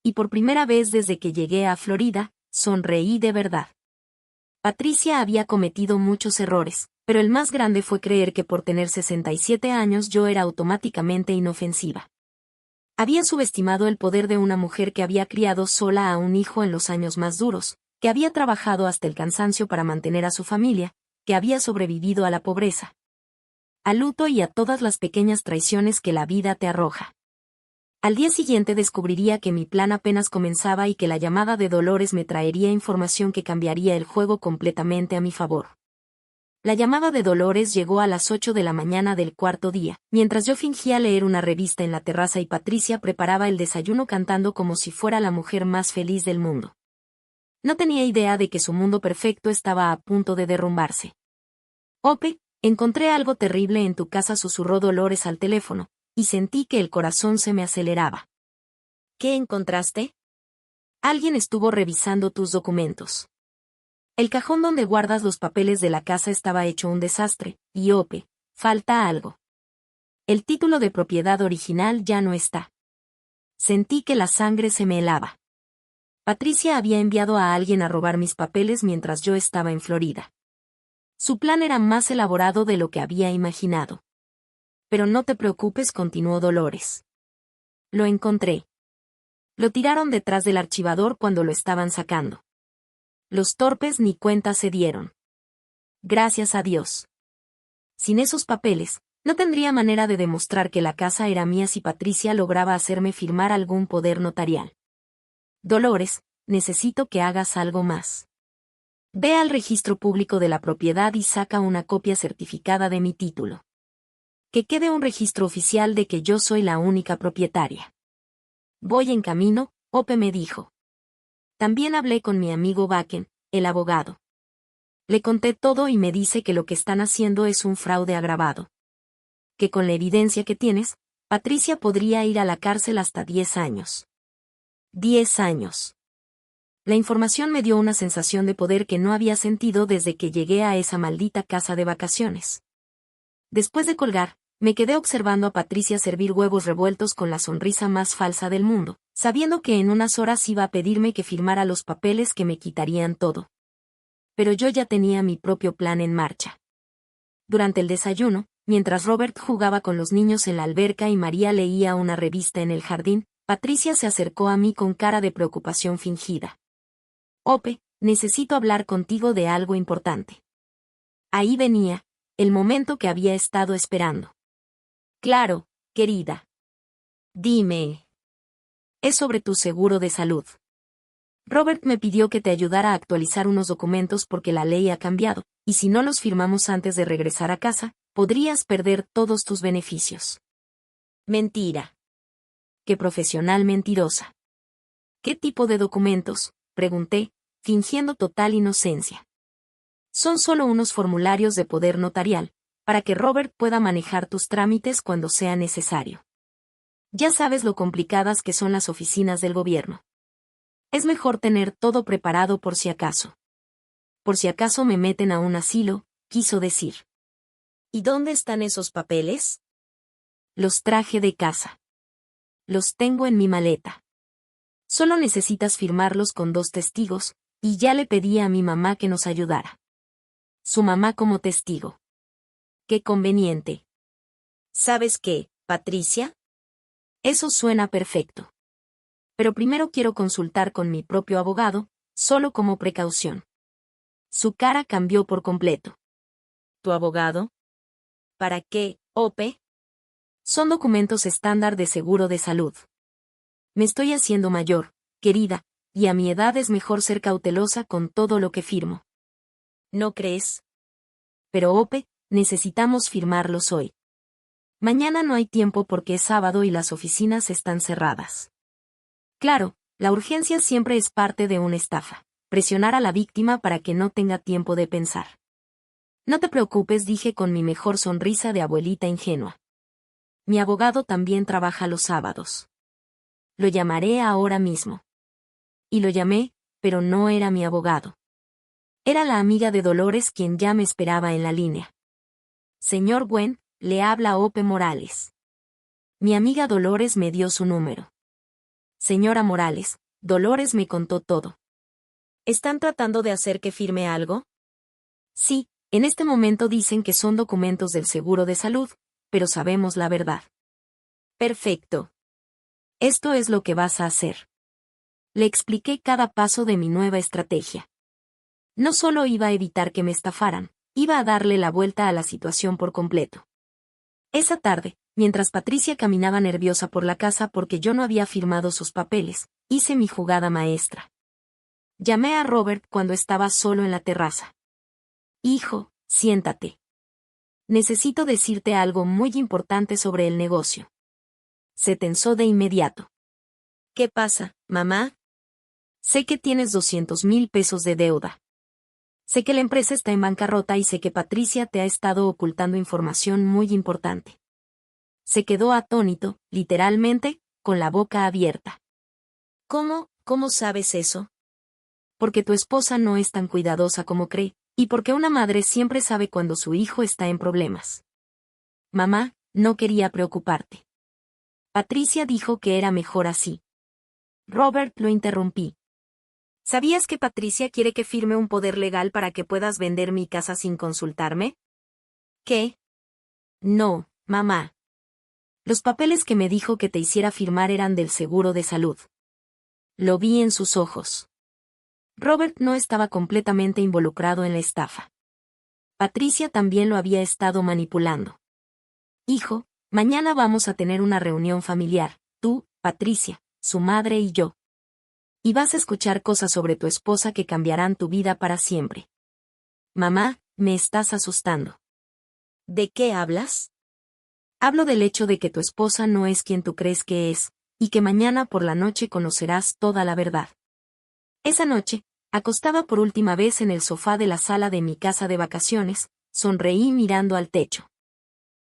Y por primera vez desde que llegué a Florida, sonreí de verdad. Patricia había cometido muchos errores, pero el más grande fue creer que por tener 67 años yo era automáticamente inofensiva. Había subestimado el poder de una mujer que había criado sola a un hijo en los años más duros, que había trabajado hasta el cansancio para mantener a su familia, que había sobrevivido a la pobreza, al luto y a todas las pequeñas traiciones que la vida te arroja. Al día siguiente descubriría que mi plan apenas comenzaba y que la llamada de Dolores me traería información que cambiaría el juego completamente a mi favor. La llamada de Dolores llegó a las 8 de la mañana del cuarto día, mientras yo fingía leer una revista en la terraza y Patricia preparaba el desayuno cantando como si fuera la mujer más feliz del mundo. No tenía idea de que su mundo perfecto estaba a punto de derrumbarse. Ope, encontré algo terrible en tu casa, susurró Dolores al teléfono, y sentí que el corazón se me aceleraba. ¿Qué encontraste? Alguien estuvo revisando tus documentos. El cajón donde guardas los papeles de la casa estaba hecho un desastre, y Ope, falta algo. El título de propiedad original ya no está. Sentí que la sangre se me helaba. Patricia había enviado a alguien a robar mis papeles mientras yo estaba en Florida. Su plan era más elaborado de lo que había imaginado. Pero no te preocupes, continuó Dolores. Lo encontré. Lo tiraron detrás del archivador cuando lo estaban sacando. Los torpes ni cuenta se dieron. Gracias a Dios. Sin esos papeles, no tendría manera de demostrar que la casa era mía si Patricia lograba hacerme firmar algún poder notarial. Dolores, necesito que hagas algo más. Ve al registro público de la propiedad y saca una copia certificada de mi título. Que quede un registro oficial de que yo soy la única propietaria. Voy en camino, Ope me dijo. También hablé con mi amigo Bakken, el abogado. Le conté todo y me dice que lo que están haciendo es un fraude agravado. Que con la evidencia que tienes, Patricia podría ir a la cárcel hasta 10 años. 10 años. La información me dio una sensación de poder que no había sentido desde que llegué a esa maldita casa de vacaciones. Después de colgar, me quedé observando a Patricia servir huevos revueltos con la sonrisa más falsa del mundo, sabiendo que en unas horas iba a pedirme que firmara los papeles que me quitarían todo. Pero yo ya tenía mi propio plan en marcha. Durante el desayuno, mientras Robert jugaba con los niños en la alberca y María leía una revista en el jardín, Patricia se acercó a mí con cara de preocupación fingida. Ope, necesito hablar contigo de algo importante. Ahí venía, el momento que había estado esperando. Claro, querida. Dime. Es sobre tu seguro de salud. Robert me pidió que te ayudara a actualizar unos documentos porque la ley ha cambiado, y si no los firmamos antes de regresar a casa, podrías perder todos tus beneficios. Mentira. Qué profesional mentirosa. ¿Qué tipo de documentos?, pregunté, fingiendo total inocencia. Son solo unos formularios de poder notarial, para que Robert pueda manejar tus trámites cuando sea necesario. Ya sabes lo complicadas que son las oficinas del gobierno. Es mejor tener todo preparado por si acaso. Por si acaso me meten a un asilo, quiso decir. ¿Y dónde están esos papeles? Los traje de casa. Los tengo en mi maleta. Solo necesitas firmarlos con 2 testigos, y ya le pedí a mi mamá que nos ayudara. Su mamá como testigo. Qué conveniente. ¿Sabes qué, Patricia? Eso suena perfecto. Pero primero quiero consultar con mi propio abogado, solo como precaución. Su cara cambió por completo. ¿Tu abogado? ¿Para qué, Ope? Son documentos estándar de seguro de salud. Me estoy haciendo mayor, querida, y a mi edad es mejor ser cautelosa con todo lo que firmo. ¿No crees? Pero Ope, necesitamos firmarlos hoy. Mañana no hay tiempo porque es sábado y las oficinas están cerradas. Claro, la urgencia siempre es parte de una estafa. Presionar a la víctima para que no tenga tiempo de pensar. No te preocupes, dije con mi mejor sonrisa de abuelita ingenua. Mi abogado también trabaja los sábados. Lo llamaré ahora mismo. Y lo llamé, pero no era mi abogado. Era la amiga de Dolores quien ya me esperaba en la línea. Señor Gwen, le habla Ope Morales. Mi amiga Dolores me dio su número. Señora Morales, Dolores me contó todo. ¿Están tratando de hacer que firme algo? Sí, en este momento dicen que son documentos del seguro de salud, pero sabemos la verdad. Perfecto. Esto es lo que vas a hacer. Le expliqué cada paso de mi nueva estrategia. No solo iba a evitar que me estafaran, iba a darle la vuelta a la situación por completo. Esa tarde, mientras Patricia caminaba nerviosa por la casa porque yo no había firmado sus papeles, hice mi jugada maestra. Llamé a Robert cuando estaba solo en la terraza. Hijo, siéntate. Necesito decirte algo muy importante sobre el negocio. Se tensó de inmediato. ¿Qué pasa, mamá? Sé que tienes 200,000 pesos de deuda. Sé que la empresa está en bancarrota y sé que Patricia te ha estado ocultando información muy importante. Se quedó atónito, literalmente, con la boca abierta. ¿Cómo sabes eso? Porque tu esposa no es tan cuidadosa como cree, y porque una madre siempre sabe cuando su hijo está en problemas. Mamá, no quería preocuparte. Patricia dijo que era mejor así. Robert, lo interrumpí. ¿Sabías que Patricia quiere que firme un poder legal para que puedas vender mi casa sin consultarme? ¿Qué? No, mamá. Los papeles que me dijo que te hiciera firmar eran del seguro de salud. Lo vi en sus ojos. Robert no estaba completamente involucrado en la estafa. Patricia también lo había estado manipulando. Hijo, mañana vamos a tener una reunión familiar, tú, Patricia, su madre y yo. Y vas a escuchar cosas sobre tu esposa que cambiarán tu vida para siempre. Mamá, me estás asustando. ¿De qué hablas? Hablo del hecho de que tu esposa no es quien tú crees que es, y que mañana por la noche conocerás toda la verdad. Esa noche, acostada por última vez en el sofá de la sala de mi casa de vacaciones, sonreí mirando al techo.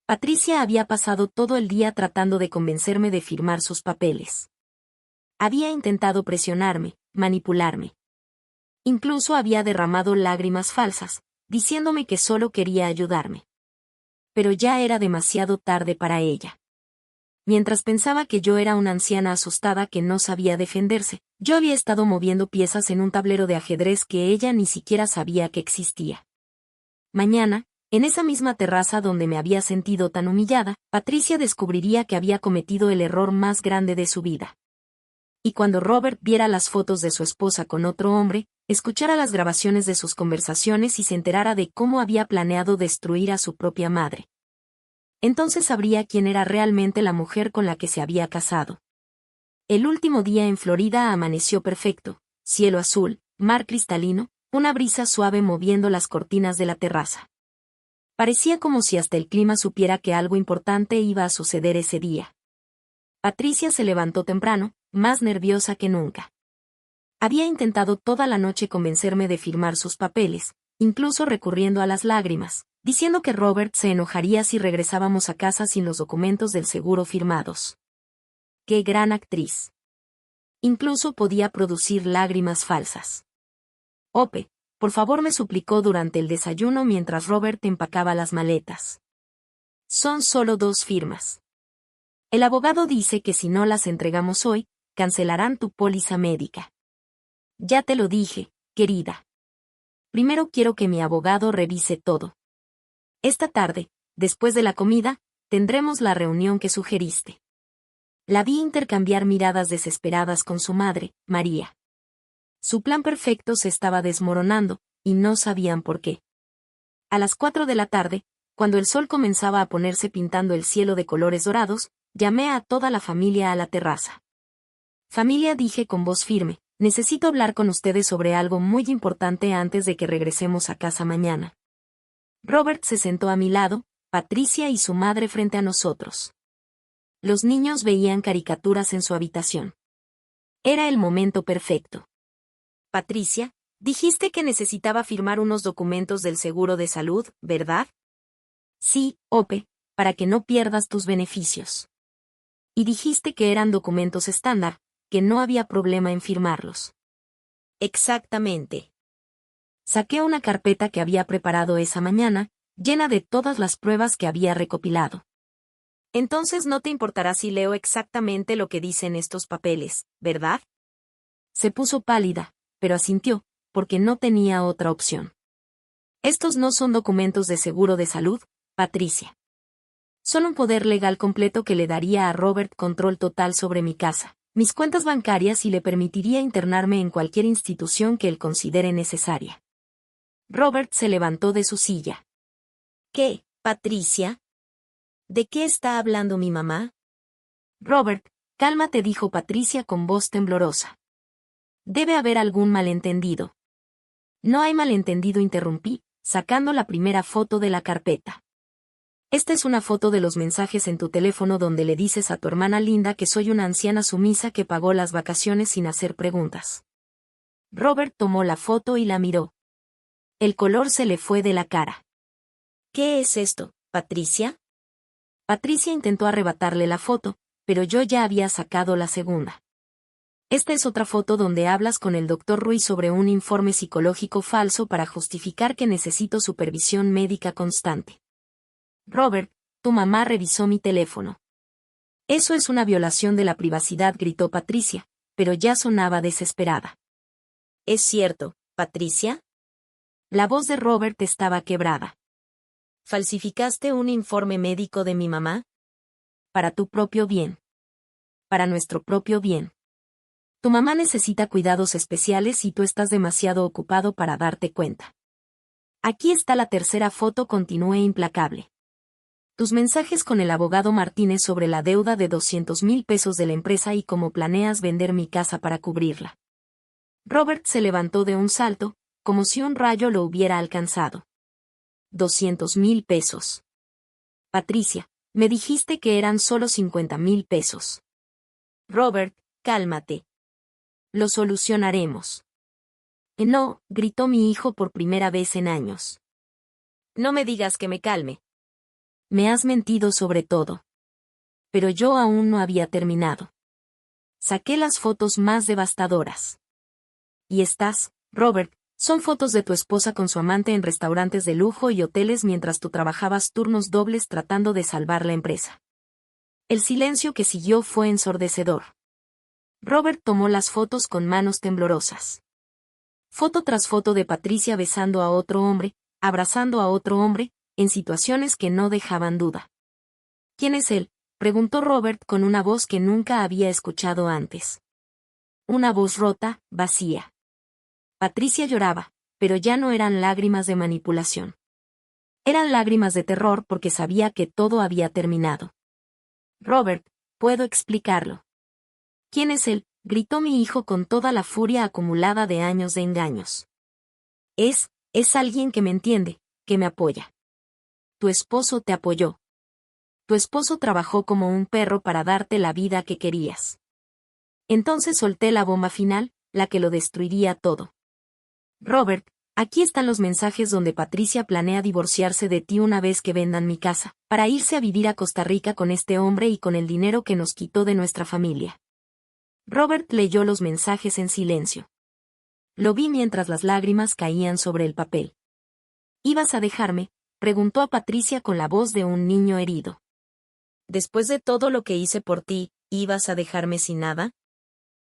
Patricia había pasado todo el día tratando de convencerme de firmar sus papeles. Había intentado presionarme, manipularme. Incluso había derramado lágrimas falsas, diciéndome que solo quería ayudarme. Pero ya era demasiado tarde para ella. Mientras pensaba que yo era una anciana asustada que no sabía defenderse, yo había estado moviendo piezas en un tablero de ajedrez que ella ni siquiera sabía que existía. Mañana, en esa misma terraza donde me había sentido tan humillada, Patricia descubriría que había cometido el error más grande de su vida. Y cuando Robert viera las fotos de su esposa con otro hombre, escuchara las grabaciones de sus conversaciones y se enterara de cómo había planeado destruir a su propia madre. Entonces sabría quién era realmente la mujer con la que se había casado. El último día en Florida amaneció perfecto, cielo azul, mar cristalino, una brisa suave moviendo las cortinas de la terraza. Parecía como si hasta el clima supiera que algo importante iba a suceder ese día. Patricia se levantó temprano, más nerviosa que nunca. Había intentado toda la noche convencerme de firmar sus papeles, incluso recurriendo a las lágrimas, diciendo que Robert se enojaría si regresábamos a casa sin los documentos del seguro firmados. ¡Qué gran actriz! Incluso podía producir lágrimas falsas. Ope, por favor, me suplicó durante el desayuno mientras Robert empacaba las maletas. Son solo 2 firmas. El abogado dice que si no las entregamos hoy, cancelarán tu póliza médica. Ya te lo dije, querida. Primero quiero que mi abogado revise todo. Esta tarde, después de la comida, tendremos la reunión que sugeriste. La vi intercambiar miradas desesperadas con su madre, María. Su plan perfecto se estaba desmoronando, y no sabían por qué. A las 4 de la tarde, cuando el sol comenzaba a ponerse pintando el cielo de colores dorados, llamé a toda la familia a la terraza. Familia, dije con voz firme, necesito hablar con ustedes sobre algo muy importante antes de que regresemos a casa mañana. Robert se sentó a mi lado, Patricia y su madre frente a nosotros. Los niños veían caricaturas en su habitación. Era el momento perfecto. Patricia, dijiste que necesitaba firmar unos documentos del seguro de salud, ¿verdad? Sí, Ope, para que no pierdas tus beneficios. Y dijiste que eran documentos estándar, que no había problema en firmarlos. Exactamente. Saqué una carpeta que había preparado esa mañana, llena de todas las pruebas que había recopilado. Entonces no te importará si leo exactamente lo que dicen estos papeles, ¿verdad? Se puso pálida, pero asintió, porque no tenía otra opción. Estos no son documentos de seguro de salud, Patricia. Son un poder legal completo que le daría a Robert control total sobre mi casa, mis cuentas bancarias y le permitiría internarme en cualquier institución que él considere necesaria. Robert se levantó de su silla. ¿Qué, Patricia? ¿De qué está hablando mi mamá? Robert, cálmate, dijo Patricia con voz temblorosa. Debe haber algún malentendido. No hay malentendido, interrumpí, sacando la primera foto de la carpeta. Esta es una foto de los mensajes en tu teléfono donde le dices a tu hermana Linda que soy una anciana sumisa que pagó las vacaciones sin hacer preguntas. Robert tomó la foto y la miró. El color se le fue de la cara. ¿Qué es esto, Patricia? Patricia intentó arrebatarle la foto, pero yo ya había sacado la segunda. Esta es otra foto donde hablas con el Dr. Ruiz sobre un informe psicológico falso para justificar que necesito supervisión médica constante. Robert, tu mamá revisó mi teléfono. Eso es una violación de la privacidad, gritó Patricia, pero ya sonaba desesperada. ¿Es cierto, Patricia? La voz de Robert estaba quebrada. ¿Falsificaste un informe médico de mi mamá? Para tu propio bien. Para nuestro propio bien. Tu mamá necesita cuidados especiales y tú estás demasiado ocupado para darte cuenta. Aquí está la tercera foto, continué implacable. Tus mensajes con el abogado Martínez sobre la deuda de 200,000 pesos de la empresa y cómo planeas vender mi casa para cubrirla. Robert se levantó de un salto, como si un rayo lo hubiera alcanzado. 200,000 pesos. Patricia, me dijiste que eran solo 50,000 pesos. Robert, cálmate. Lo solucionaremos. No, gritó mi hijo por primera vez en años. No me digas que me calme. Me has mentido sobre todo. Pero yo aún no había terminado. Saqué las fotos más devastadoras. Y estas, Robert, son fotos de tu esposa con su amante en restaurantes de lujo y hoteles mientras tú trabajabas turnos dobles tratando de salvar la empresa. El silencio que siguió fue ensordecedor. Robert tomó las fotos con manos temblorosas. Foto tras foto de Patricia besando a otro hombre, abrazando a otro hombre, en situaciones que no dejaban duda. ¿Quién es él?, preguntó Robert con una voz que nunca había escuchado antes. Una voz rota, vacía. Patricia lloraba, pero ya no eran lágrimas de manipulación. Eran lágrimas de terror porque sabía que todo había terminado. Robert, puedo explicarlo. ¿Quién es él?, gritó mi hijo con toda la furia acumulada de años de engaños. Es alguien que me entiende, que me apoya. Tu esposo te apoyó. Tu esposo trabajó como un perro para darte la vida que querías. Entonces solté la bomba final, la que lo destruiría todo. Robert, aquí están los mensajes donde Patricia planea divorciarse de ti una vez que vendan mi casa, para irse a vivir a Costa Rica con este hombre y con el dinero que nos quitó de nuestra familia. Robert leyó los mensajes en silencio. Lo vi mientras las lágrimas caían sobre el papel. ¿Ibas a dejarme?, preguntó a Patricia con la voz de un niño herido. Después de todo lo que hice por ti, ¿ibas a dejarme sin nada?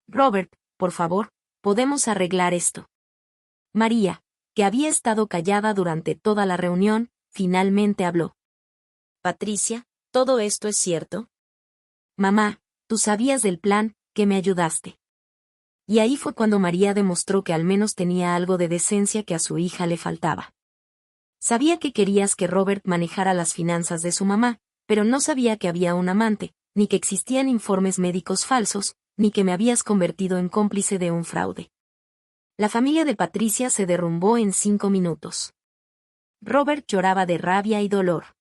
Robert, por favor, podemos arreglar esto. María, que había estado callada durante toda la reunión, finalmente habló. Patricia, ¿todo esto es cierto? Mamá, tú sabías del plan, que me ayudaste. Y ahí fue cuando María demostró que al menos tenía algo de decencia que a su hija le faltaba. Sabía que querías que Robert manejara las finanzas de su mamá, pero no sabía que había un amante, ni que existían informes médicos falsos, ni que me habías convertido en cómplice de un fraude. La familia de Patricia se derrumbó en 5 minutos. Robert lloraba de rabia y dolor.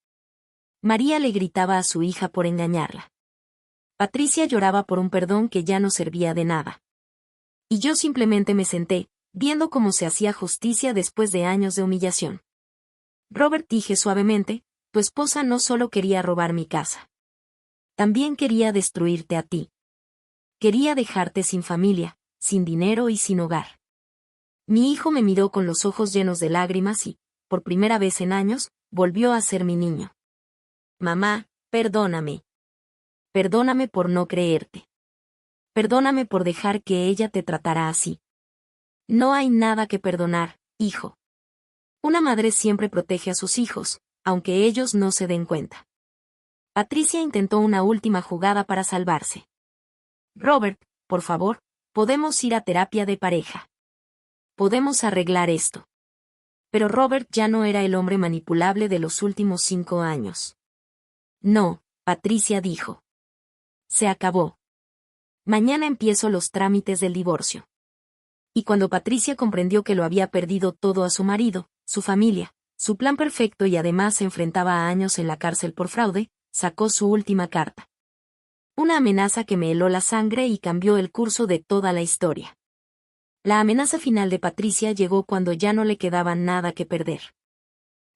María le gritaba a su hija por engañarla. Patricia lloraba por un perdón que ya no servía de nada. Y yo simplemente me senté, viendo cómo se hacía justicia después de años de humillación. Robert, dije suavemente, tu esposa no solo quería robar mi casa. También quería destruirte a ti. Quería dejarte sin familia, sin dinero y sin hogar. Mi hijo me miró con los ojos llenos de lágrimas y, por primera vez en años, volvió a ser mi niño. Mamá, perdóname. Perdóname por no creerte. Perdóname por dejar que ella te tratara así. No hay nada que perdonar, hijo. Una madre siempre protege a sus hijos, aunque ellos no se den cuenta. Patricia intentó una última jugada para salvarse. Robert, por favor, podemos ir a terapia de pareja. Podemos arreglar esto. Pero Robert ya no era el hombre manipulable de los últimos 5 años. No, Patricia dijo. Se acabó. Mañana empiezo los trámites del divorcio. Y cuando Patricia comprendió que lo había perdido todo a su marido, su familia, su plan perfecto y además se enfrentaba a años en la cárcel por fraude, sacó su última carta. Una amenaza que me heló la sangre y cambió el curso de toda la historia. La amenaza final de Patricia llegó cuando ya no le quedaba nada que perder.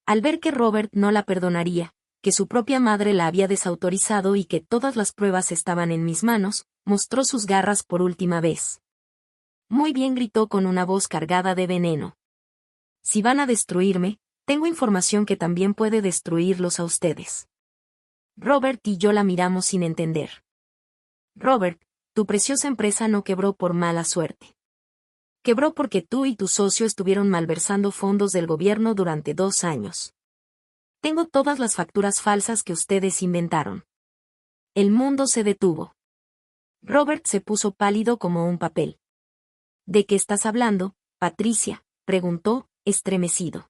Al ver que Robert no la perdonaría, que su propia madre la había desautorizado y que todas las pruebas estaban en mis manos, mostró sus garras por última vez. Muy bien, gritó con una voz cargada de veneno. Si van a destruirme, tengo información que también puede destruirlos a ustedes. Robert y yo la miramos sin entender. Robert, tu preciosa empresa no quebró por mala suerte. Quebró porque tú y tu socio estuvieron malversando fondos del gobierno durante 2 años. Tengo todas las facturas falsas que ustedes inventaron. El mundo se detuvo. Robert se puso pálido como un papel. ¿De qué estás hablando, Patricia?, preguntó, estremecido.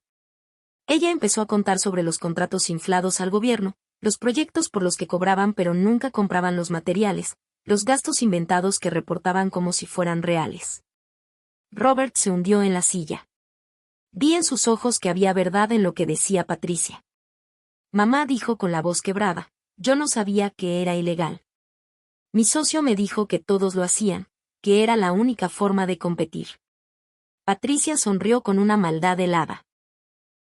Ella empezó a contar sobre los contratos inflados al gobierno, los proyectos por los que cobraban pero nunca compraban los materiales, los gastos inventados que reportaban como si fueran reales. Robert se hundió en la silla. Vi en sus ojos que había verdad en lo que decía Patricia. Mamá, dijo con la voz quebrada, yo no sabía que era ilegal. Mi socio me dijo que todos lo hacían, que era la única forma de competir. Patricia sonrió con una maldad helada.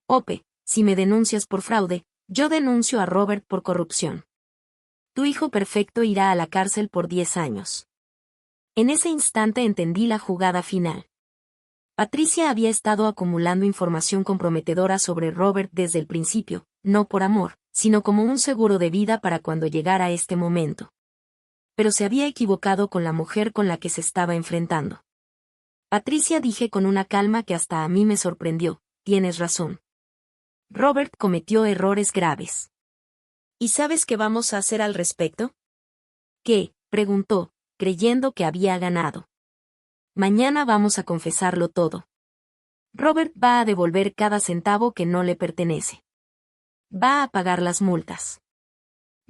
Ope, si me denuncias por fraude, yo denuncio a Robert por corrupción. Tu hijo perfecto irá a la cárcel por 10 años. En ese instante entendí la jugada final. Patricia había estado acumulando información comprometedora sobre Robert desde el principio, no por amor, sino como un seguro de vida para cuando llegara este momento. Pero se había equivocado con la mujer con la que se estaba enfrentando. Patricia, dije con una calma que hasta a mí me sorprendió, tienes razón. Robert cometió errores graves. ¿Y sabes qué vamos a hacer al respecto? ¿Qué?, preguntó, creyendo que había ganado. Mañana vamos a confesarlo todo. Robert va a devolver cada centavo que no le pertenece. Va a pagar las multas.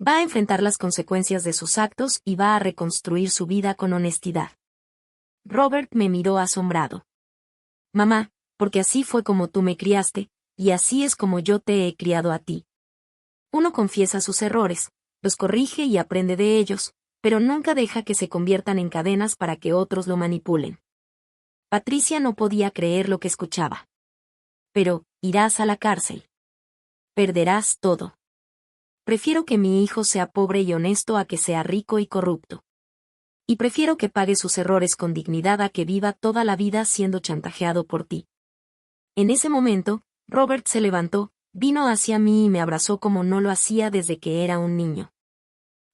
Va a enfrentar las consecuencias de sus actos y va a reconstruir su vida con honestidad. Robert me miró asombrado. Mamá, porque así fue como tú me criaste, y así es como yo te he criado a ti. Uno confiesa sus errores, los corrige y aprende de ellos, pero nunca deja que se conviertan en cadenas para que otros lo manipulen. Patricia no podía creer lo que escuchaba. Pero, irás a la cárcel. Perderás todo. Prefiero que mi hijo sea pobre y honesto a que sea rico y corrupto. Y prefiero que pague sus errores con dignidad a que viva toda la vida siendo chantajeado por ti. En ese momento, Robert se levantó, vino hacia mí y me abrazó como no lo hacía desde que era un niño.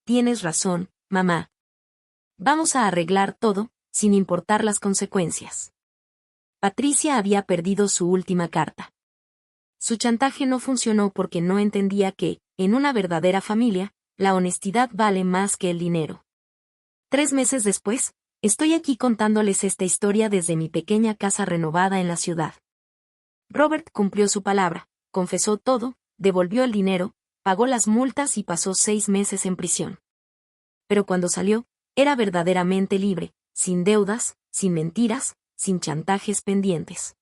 Tienes razón, mamá. Vamos a arreglar todo, sin importar las consecuencias. Patricia había perdido su última carta. Su chantaje no funcionó porque no entendía que, en una verdadera familia, la honestidad vale más que el dinero. 3 meses después, estoy aquí contándoles esta historia desde mi pequeña casa renovada en la ciudad. Robert cumplió su palabra, confesó todo, devolvió el dinero, pagó las multas y pasó 6 meses en prisión. Pero cuando salió, era verdaderamente libre, sin deudas, sin mentiras, sin chantajes pendientes.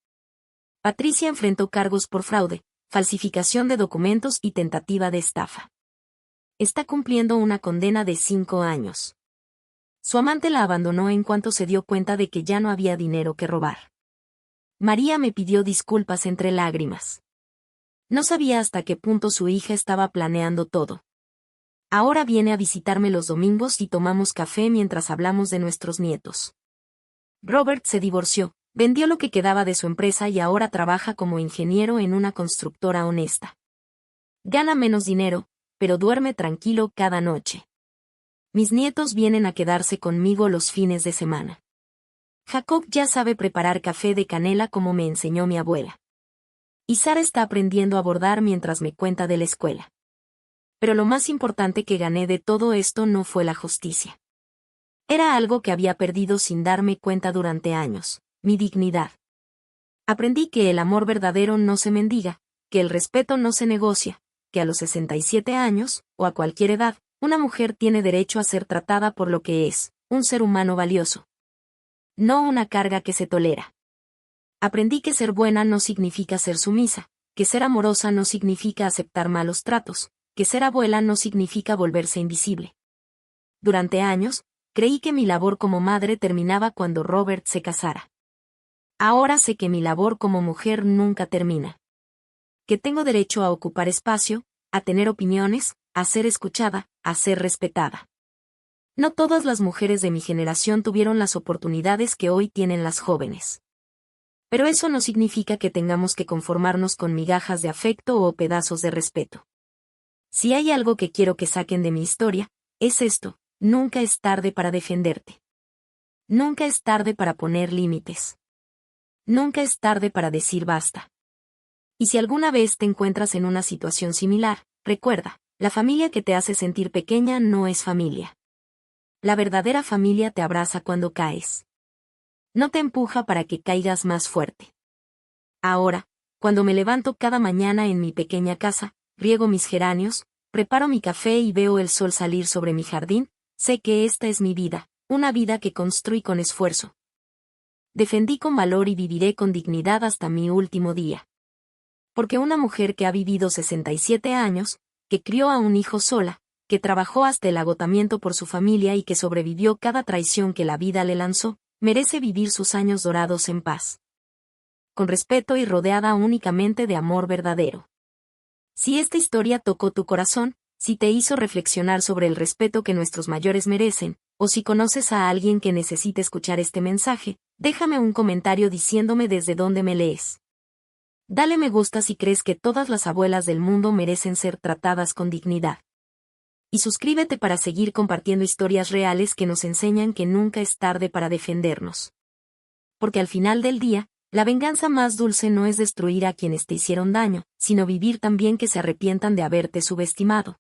Patricia enfrentó cargos por fraude, falsificación de documentos y tentativa de estafa. Está cumpliendo una condena de 5 años. Su amante la abandonó en cuanto se dio cuenta de que ya no había dinero que robar. María me pidió disculpas entre lágrimas. No sabía hasta qué punto su hija estaba planeando todo. Ahora viene a visitarme los domingos y tomamos café mientras hablamos de nuestros nietos. Robert se divorció, vendió lo que quedaba de su empresa y ahora trabaja como ingeniero en una constructora honesta. Gana menos dinero, pero duerme tranquilo cada noche. Mis nietos vienen a quedarse conmigo los fines de semana. Jacob ya sabe preparar café de canela como me enseñó mi abuela. Y Sara está aprendiendo a bordar mientras me cuenta de la escuela. Pero lo más importante que gané de todo esto no fue la justicia. Era algo que había perdido sin darme cuenta durante años, mi dignidad. Aprendí que el amor verdadero no se mendiga, que el respeto no se negocia, que a los 67 años, o a cualquier edad, una mujer tiene derecho a ser tratada por lo que es, un ser humano valioso. No una carga que se tolera. Aprendí que ser buena no significa ser sumisa, que ser amorosa no significa aceptar malos tratos, que ser abuela no significa volverse invisible. Durante años, creí que mi labor como madre terminaba cuando Robert se casara. Ahora sé que mi labor como mujer nunca termina. Que tengo derecho a ocupar espacio, a tener opiniones, a ser escuchada, a ser respetada. No todas las mujeres de mi generación tuvieron las oportunidades que hoy tienen las jóvenes. Pero eso no significa que tengamos que conformarnos con migajas de afecto o pedazos de respeto. Si hay algo que quiero que saquen de mi historia, es esto: nunca es tarde para defenderte. Nunca es tarde para poner límites. Nunca es tarde para decir basta. Y si alguna vez te encuentras en una situación similar, recuerda, la familia que te hace sentir pequeña no es familia. La verdadera familia te abraza cuando caes. No te empuja para que caigas más fuerte. Ahora, cuando me levanto cada mañana en mi pequeña casa, riego mis geranios, preparo mi café y veo el sol salir sobre mi jardín, sé que esta es mi vida, una vida que construí con esfuerzo. Defendí con valor y viviré con dignidad hasta mi último día. Porque una mujer que ha vivido 67 años, que crió a un hijo sola, que trabajó hasta el agotamiento por su familia y que sobrevivió cada traición que la vida le lanzó, merece vivir sus años dorados en paz. Con respeto y rodeada únicamente de amor verdadero. Si esta historia tocó tu corazón, si te hizo reflexionar sobre el respeto que nuestros mayores merecen, O si conoces a alguien que necesite escuchar este mensaje, déjame un comentario diciéndome desde dónde me lees. Dale me gusta si crees que todas las abuelas del mundo merecen ser tratadas con dignidad. Y suscríbete para seguir compartiendo historias reales que nos enseñan que nunca es tarde para defendernos. Porque al final del día, la venganza más dulce no es destruir a quienes te hicieron daño, sino vivir tan bien que se arrepientan de haberte subestimado.